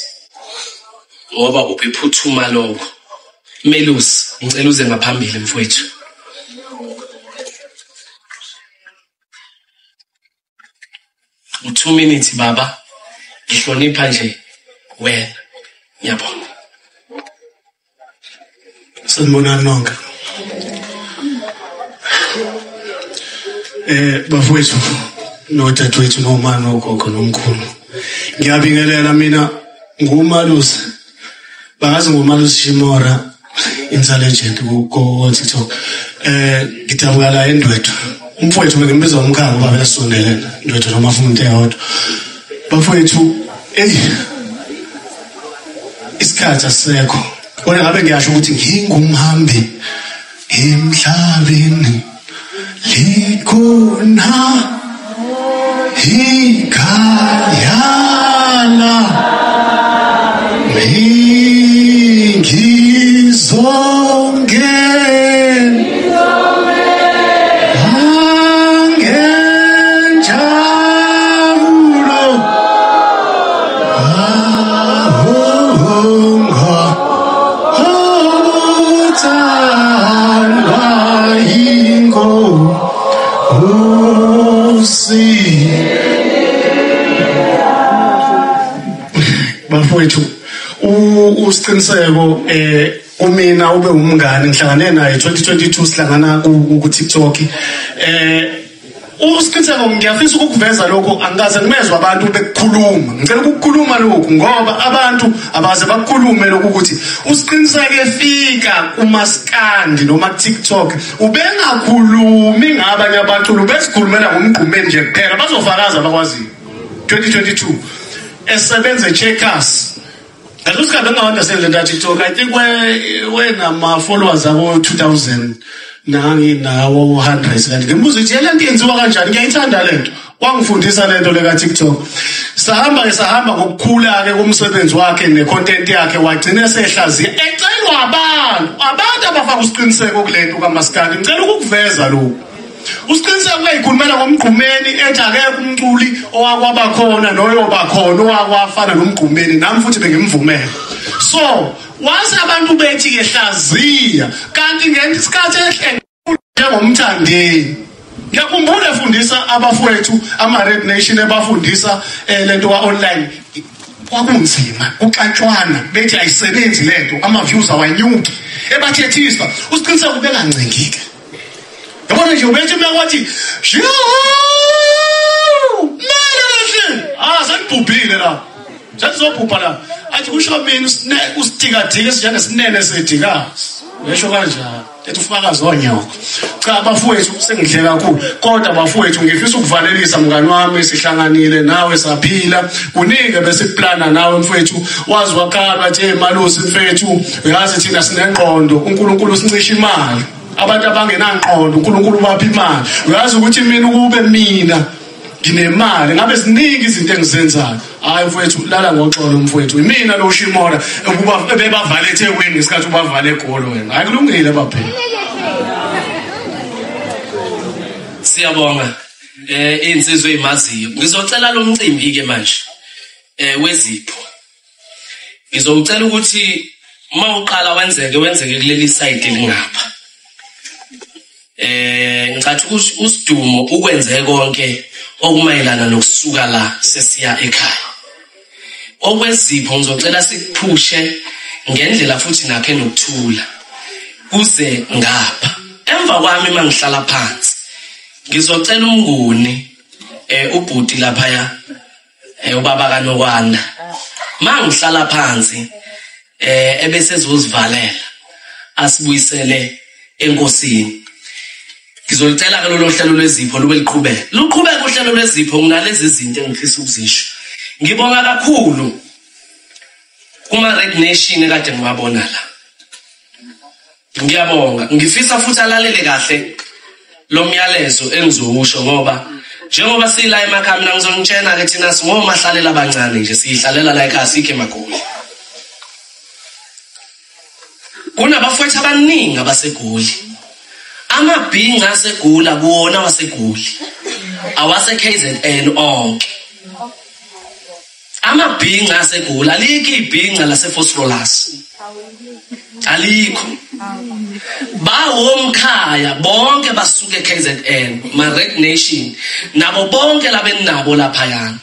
B: ngoba ubephuthuma lokho. Melusi ngicela uze ngaphambili mfowethu. U2 minutes baba. Ngihlonipha nje wena. Ngiyabonga.
C: Sanibonani nonke. Bafowethu nodadewethu nomama nogogo nomkhulu. Ngiyabingelela mina nguMalusi. Bangazi nguMalusi Shimora intelligent ku TikTok. Ngitabuka la eNdwethu. Umfowethu ngimbiza umkhaya ngoba vele sondelene Ndwethu noma afunde yodwa. Bafowethu isikhathi asekho. Kodwa ngabe ngiyasho ukuthi ngingumhambi emhlabeni likhona ikhaya la bafowethu usiqiniseko umina ube umngane ngihlangane naye 2022 sihlangana ku TikTok usiqiniseko ngiyafisa ukuveza lokho angikaze ngimezwe abantu bekukhuluma ngicela ukukhuluma lokho ngoba abantu abaze bakukhulume lokho ukuthi usiqiniseko efika kumaskandi noma ku TikTok ubengakhulumi ngabanye abantu ubesikhulumela ngomgqumeni nje kuphela bazofakaza bakwaziyo 2022 esebenze checkers. Ngaleso sikhathi ngawunderstand le TikTok. I think when ama followers abo 2000 nawo 100 kanti ngibuza ukuthi le nto yenziwa kanjani ngiyayithanda lento. Wangifundisa lento leka TikTok. Sahamba ngokukhula ke kumsebenzi wakhe necontent yakhe wagcina sehlaziya ecelwa abantu abafaka usiqiniseko kulento kaMaskandi. Ngicela ukuveza lokho. Usiqiniseko uyayikhulumela ngomgqumeni ethi akekho umculi owakwaba khona noyoba khona owakwafana nomgqumeni nami futhi bengimvumela. So wase abantu bethi ke hlaziya kanti ngesikhathi ehle njengomthandeni. Ngiyakhumbula efundisa abafowethu ama Red Nation ebafundisa lento wa online kwakunzima uxatshwana bethi ayisebenzi lento ama views awanyuki ebathethisa usiqiniseko bengancengike. Yabona nje ubethi mekwathi sanibhubhile la sasizobhubha la athi kusho mina usitikadika esijane sinene sedikazi ngisho kanjalo ethi ufakazi onyoko. Cha bafowethu sengidle kakhulu kodwa bafowethu ngifisa ukuvalelisa mngani wami sihlanganile nawe saphila kuningi bese plana nawe mfowethu wazi wakhala nje Malusi mfowethu uyazi thina sinengqondo uNkulunkulu usincisha imali abantu abangenangqondo uNkulunkulu bapha imali uyazi ukuthi mina ukube mina nginemali ngabe ziningi izinto engizenzayo. Hayi mfowethu lala ngoxolo mfowethu mina lo Shimora ukuba bebavale eThekwini ngesikhathi ubavale eGoli wena hayi kulungile baphela.
B: Siyabonga insizwe ezimaziyo. Ngizocela lo mcimbi ke manje wezipho. Ngizomcela ukuthi mawuqala wenzeke kuleli side elingapha. Ngicathi usidumo ukwenze konke okumayelana nokusuka la sesiya ekhaya. Okwezipho ngizocela sikuphushe ngendlela futhi nakhe nokuthula kuze ngapha. Emva kwami mangihlala phansi ngizocela umnguni ubhuti lapha ubaba kaNokwanda mangihlala phansi ebese ezozivalela asibuyisele enkosini. Ngizolitela ke lo hlelo lwezipho lube liqhubeka. Luqhubeka uhlelo lwezipho nginalezi izinto engifisa ukuzisho. Ngibonga kakhulu kuma Red Nation kade ngibabona la. Ngiyabonga. Ngifisa futhi alalele kahle lo myalezo engizowusho ngoba njengoba sila emakhaya mina ngizongitshena ke thina singomahlalela abancane nje sihlalela la ekhaya sikhe eMagoli. Kunabafowethu abaningi abaseGoli. Amabhinqa asegula kuwona waseGoli. Awase KZN onke. Amabhinqa asegula alikho ibhinqa lase Phosphorus. Alikho. Bawomkhaya bonke basuke KZN, ma Red Nation nabo bonke labenabo lapha yana.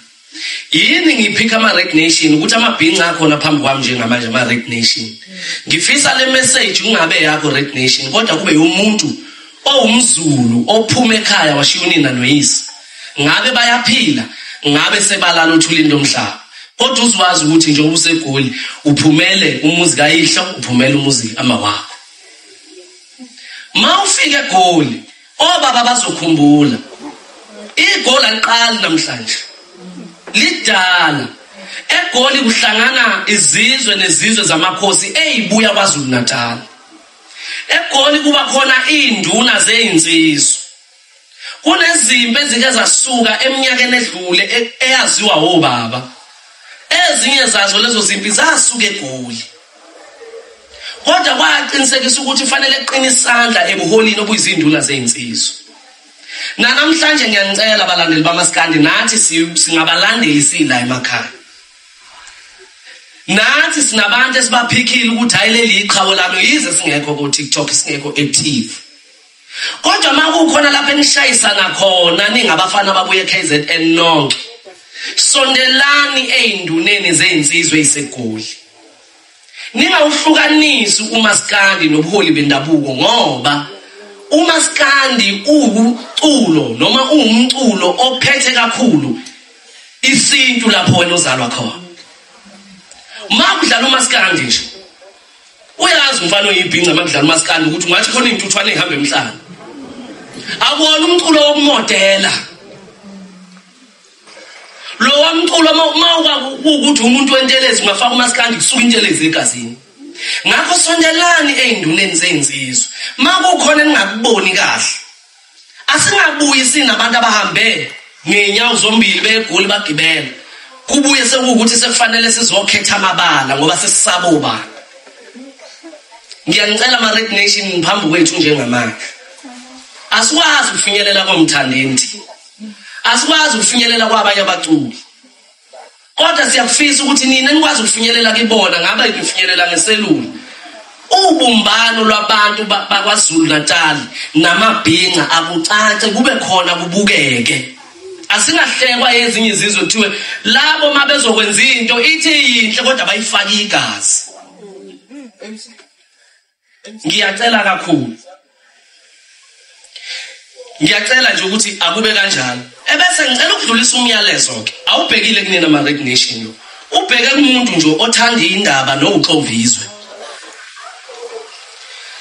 B: Yini ngiphika ama Red Nation ukuthi amabhinqa akhona phambi kwami njengamanje ama Red Nation. Ngifisa le message ungabe yakho Red Nation kodwa kube umuntu owumZulu ophuma ekhaya washiya unina noyise. Ngabe bayaphila, ngabe sebalala uthulini lomhlaba. Kodwa uzwazi ukuthi nje ubuseGoli uphumele umuzi kaYihlo, uphumele umuzi amawakho. Mawufike eGoli, obaba bazokhumbula. IGoli aliqali namhlanje. Lidala. EGoli kuhlangana izizwe nezizwe zamakhosi ezibuya kwaZulu Natal. EGoli kuba khona induna zezinsizwa. Kunezimpi ezike zasuka eminyakeni edlule eyaziwa obaba. Ezinye zazo lezo zimpi zasuka eGoli. Kodwa kwaqinisekisa ukuthi kufanele eqine isandla ebuholini obuyizinduna zezinsizwa. Namhlanje ngiyanicela abalandeli bamaskandi nathi singabalandeli sila emakhaya. Nathi sinabantu esibaphikile ukuthi hayileli iqhawe lami yize singekho ku TikTok singekho active. Kodwa makukhona lapha enishayisana khona ningabafana babuye KZN nonke. Sondelani ezinduneni zezinsizwe eziseGoli. Ningawuhlukanisi umaskandi nobuholi bendabuko ngoba umaskandi uwuculo noma uwumculo ophethe kakhulu isintu lapho wena ozalwa khona. Makudlala umaskandi nje uyazi umfana oyibhinqa makudlala umaskandi ukuthi ungathi khona intuthwane ehamba emhlanje. Awona umculo wokumodela. Lo wamculo mawukuthi umuntu wentelezi ungafaka umaskandi kusuka intelezi egazini. Ngakho sondelani ezinduneni zezinsizwa. Makukhona ningakuboni kahle. Asingabuyi sinabantu abahambe ngenyawo zombili beGoli bagibela. Kubuye sekukuthi sekufanele sizokhetha amabala ngoba sesisaba ubani. Ngiyanicela ama Red Nation phambi kwethu njengamanje. Asikwazi ukufinyelela komthandeni. Asikwazi ukufinyelela kwabanye abaculi. Kodwa siyakufisa ukuthi nina nikwazi ukufinyelela kibona ngabe ifinyelela ngeselula. Ubumbano lwabantu bakwaZulu Natal namabhinqa akucace kube khona kubukeke. Asingahlekwa ezinye izizwe kuthiwe labo mabezokwenza into ithi yinhle kodwa bayifaka igazi. Ngiyacela kakhulu. Ngiyacela nje ukuthi akube kanjalo. Ebese ngicela ukudlulisa umyalezo ke. Awubhekile kunina ama Red Nation lo. Ubheke kumuntu nje othanda indaba nokuxovizwe.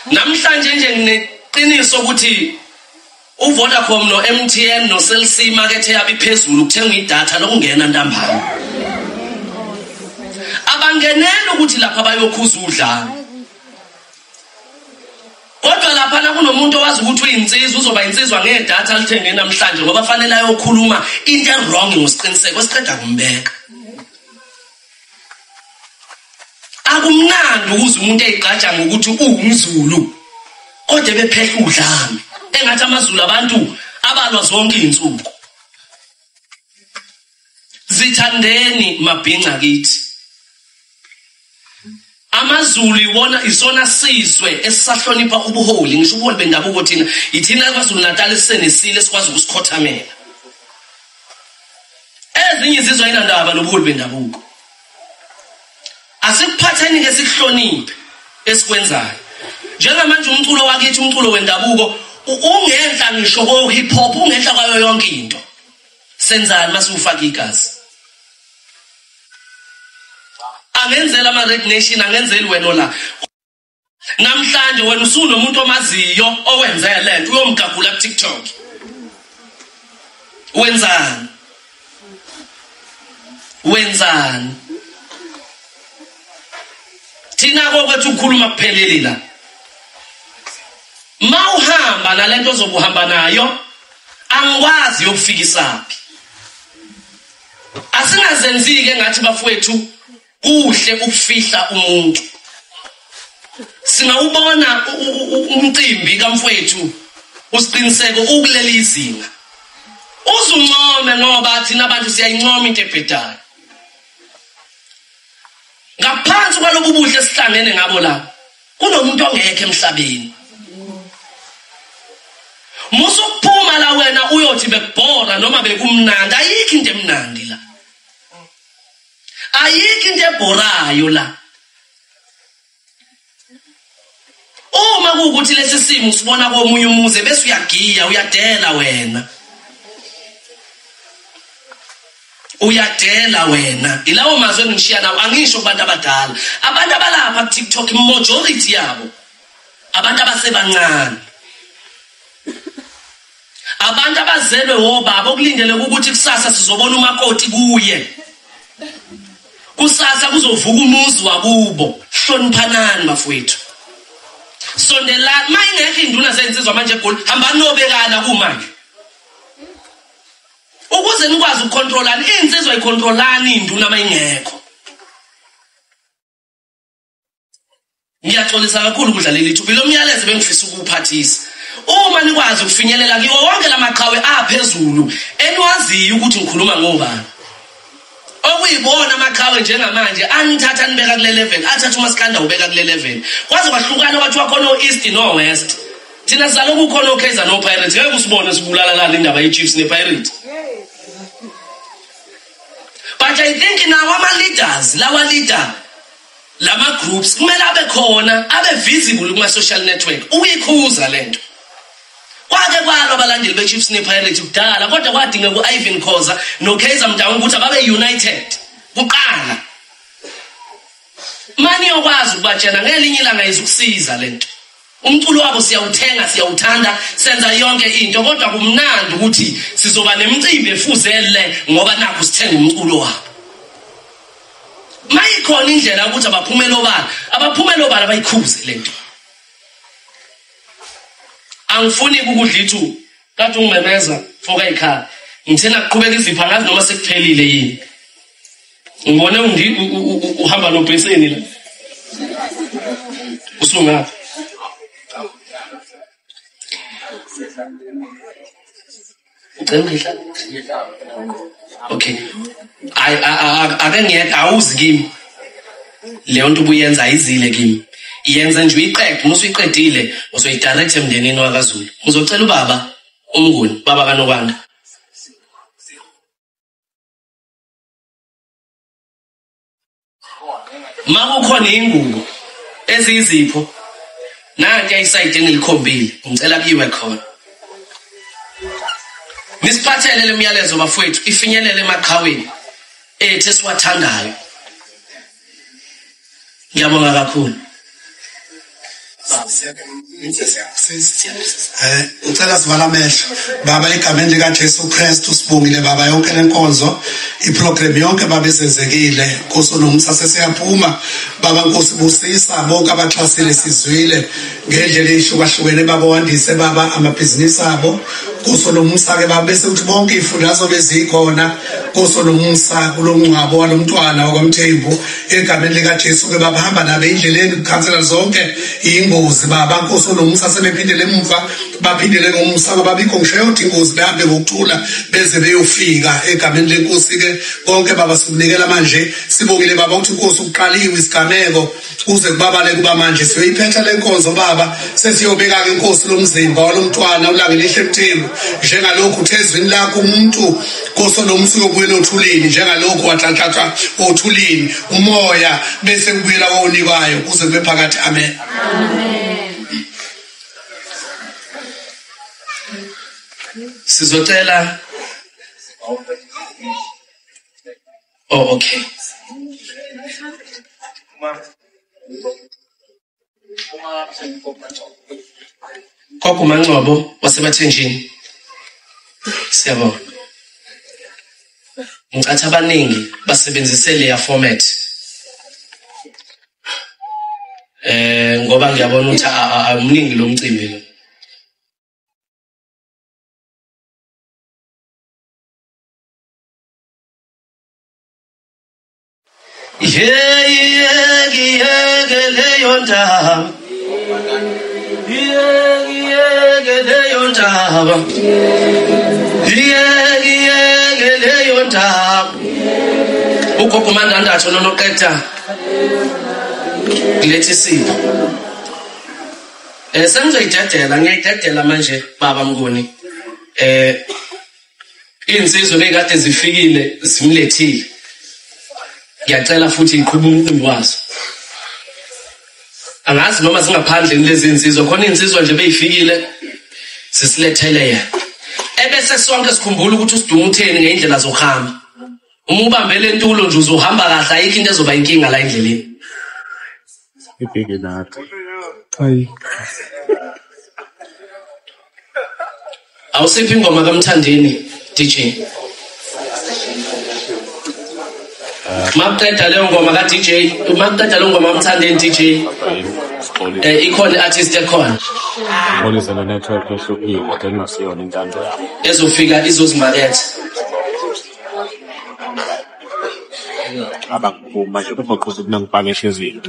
B: Namhlanje nje ngineqiniso ukuthi uVodacom no MTN no Cell C market yabi phezulu ukuthenga idatha lokungena ntambama. Abangenela ukuthi lapha bayokhuza udlala. Kodwa lapha na kunomuntu owazi ukuthi uyinsizwa uzoba insizwa ngedatha alithenge namhlanje ngoba fanele ayokhuluma into wrong ngosiqiniseko siqeda kumbeka. Akumnandi ukuze umuntu eyigqaja ngokuthi uwumZulu kodwa bephehla udlame engathi amaZulu abantu abalwa zonke izinsuku. Zithandeni mabhinqa kithi. AmaZulu ibona isona sizwe esisahlonipha ubuholi ngisho ubuholi bendabuko thina ithina kwaZulu Natal sisenesile sikwazi ukusikhothamela. Ezinye izizwe ayinandaba nobuholi bendabuko. Asikuphatheni ke sikuhloniphe esikwenzayo. Njengamanje umculo wakithi umculo wendabuko ungenhla ngisho ko hip hop ungenhla kwayo yonke into. Senzani mase ufaka igazi? Angenzela ama Red Nation angenzeli wena la namhlanje wena usunomuntu omaziyo owenze lento uyomgagula ku TikTok. Wenzani? Thina kokwethu ukukhuluma kupheleli la. Mawuhamba nalento ozobuhamba nayo, angikwazi yokufikisaphi. Asingazenzike ngathi bafowethu kuhle ukufihla umuntu. Singawubona umcimbi kamfowethu usiqiniseko ukuleli izinga. Uzuncome ngoba thina abantu siyayincoma into ebhedayo. Ngaphansi kwalobu buhle sihlangene ngabo la, kunomuntu ongekho emhlabeni. Musukuphuma la wena uyothi bekubhora noma bekumnandi, ayikho into emnandi la. Ayikho into ebhorayo la. Uma kuukuthi lesi simo usibona komunye umuze bese uyagiya, uyadela wena. Uyadela wena. Ilawo mazwe ngishiya nawo angisho kubantu abadala. Abantu abalapha ku TikTok majority yabo abantu abasebancane. Abantu abazelwe wobaba okulindele ukuthi kusasa sizobona umakoti kuye. Kusasa kuzovuka umuzi wakubo. Hloniphanani bafowethu. Sondelani mayingekho induna zensizwa manje eGoli, hamba nobekana kumanje. Ukuze nikwazi ukucontrolana, insizwa icontrolani induna mayingekho. Ngiyaxolisa kakhulu kudlalela ithuba lo myalezo bengifisa ukuphathisa. Uma nikwazi ukufinyelela kiwo wonke lamaqhawe aphezulu, eniwaziyo ukuthi ngikhuluma ngobani. Okuyibona amaqhawe njengamanje anithatha nibeka kule level, athatha uMaskanda ubeka kule level. Kwaze kwahlukana kwathiwa khona oEast no West. Thina sizaloku khona oKaizer no Pirates. Ngeke usibone sibulala la indaba yeChiefs nePirates. But I think now ama-leaders, lawa-leader, lama-groups, kumele abe khona, abe visible kuma-social network, ukuyikhuza lento. Kwake kwalo abalandeli beChiefs nePirates kudala, kodwa kwadinga ku-Ivan Khoza noKaizer Motaung ukuthi ababe united, kuqala. Mani yokwazi ukubatshena ngelinye ilanga izukusiza lento. Umculo wabo siyawuthenga, siyawuthanda, senza yonke into, kodwa kumnandi ukuthi sizoba nemicimbi efuzele ngoba nakho sithenga umculo wabo. Mayikhona indlela ukuthi abaphumela obala bayikhuze lento. Angifuni ukudla ithu, kade ungimemeza foka ekhaya. Ngithena kuqhubeka izipha ngazi noma sekuphelile yini. Ngibone uhamba nobheseni la. Usungaphi? Okay. Ake ngiyeke awuzi kimi. Leyo nto ubuyenza ayizile kimi. Iyenza nje uyiqede, musuyiqedile, uzoyidirect emndenini wakaZulu. Ngizocela ubaba uMnguni, baba kaNokwanda. Makukhona ingubo eziyizipho. Nanti ayisayide engilikhombile. Ngicela kuyiwe khona. Nisiphathele lemiyalezo bafowethu ifinyelele emaqhaweni ethe siwathandayo. Ngiyabonga kakhulu.
F: Ucela sivala amehlo baba egameni likaJesu Kristu sibongile baba yonke lenkonzo iprogram yonke baba esenzekile Nkosi nomsa sesiyaphuma baba Nkosi busisa bonke abaxhasile sizwile ngendlela ehlukahlukene baba wandise baba amabhizinisi abo Nkosi nomsa ke baba bese uthi bonke ifundazo bezikhona Nkosi nomsa kulomncwabo walomntwana wakwaMthembu egameni likaJesu ke baba hamba nabe indleleni ukukhansela zonke ingozi baba Nkosi nomsa sebephindele emuva baphindele ngomsa ngoba bikho ngisho yothi ingozi behambe ngokuthula beze beyofika egameni lenkosi ke konke baba sikunikela manje sibongile baba ukuthi inkosi ukuqaliwe isigameko kuze kubabale kuba manje siyoyiphetha lenkonzo baba sesiyobeka ke inkosi lomzimba walomntwana ulanga lihle Mthembu njengalokhu uthezwini lakho umuntu Nkosi nomsa uyobuyela othulini njengalokhu wathatha othulini umoya bese kubuyela wonikwayo kuze kube phakathi amen.
B: Sizocela. Oh, okay. Gogo Mangcobo wasemathenjini. Siyabonga. Ngicatha abaningi basebenzise leya format. Ngoba ngiyabona ukuthi amningi lo mcimbi lo. Ugogo Mandandatho nonoqeda Gilethi Sipho. Ngiyayidedela manje baba Mnguni. Insizwe bekade zifikile simlethile. Ngiyacela futhi iqhubhe umcimbi wazo. Angazi noma singaphandle kulezi insizwa khona insizwa nje beyifikile sisilethele yena. Ebese sonke sikhumbula ukuthi usiduma utheni ngeindlela zokuhamba. Uma ubambele entulo nje uzohamba kahle ayikho into ezoba inkinga la endleleni.
E: Ibheke nathi. Hayi.
B: Awusiphi ingoma kaMthandeni DJ? Maqeda leyo ngoma ka DJ, maqeda leyo ngoma kaMthandeni DJ. Ikhona artist ekhona.
E: Polisa na network ehlukile kodwa ngasiyona intando yabo.
B: Ezofika izozimakethe.
E: Abakuphuma nje kuzoqhuza kunangibhanga ehlezini.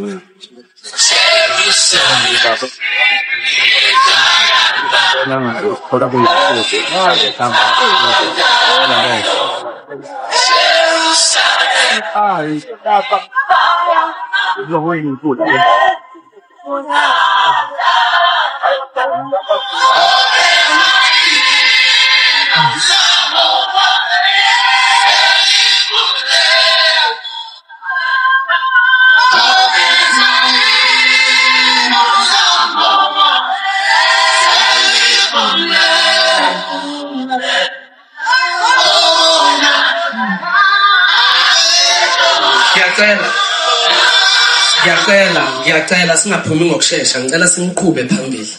B: Ngiyacela singaphumi ngokusheshsha ngicela simqhube phambili.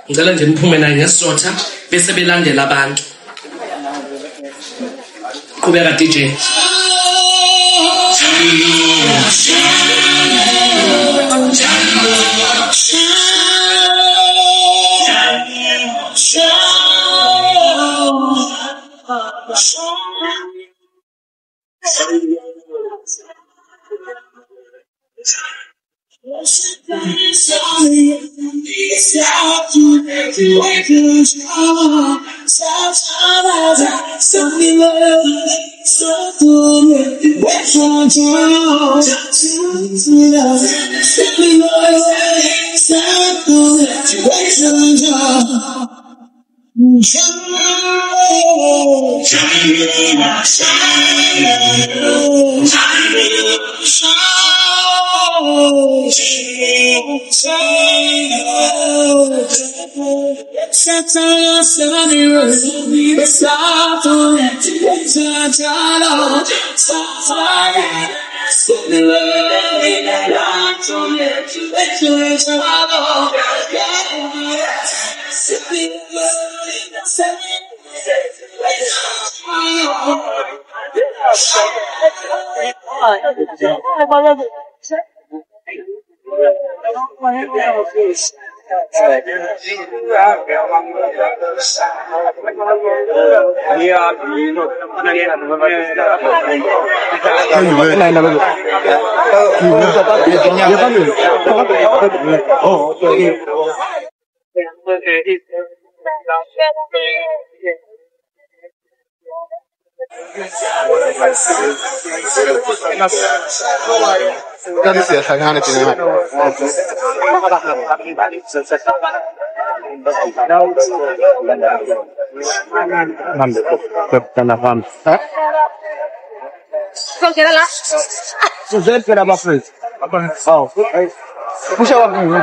B: Ngicela nje niphume naye ngesizotha bese belandela abantu. Qhubeka DJ.
C: Puxa o avião,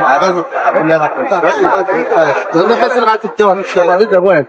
C: vai.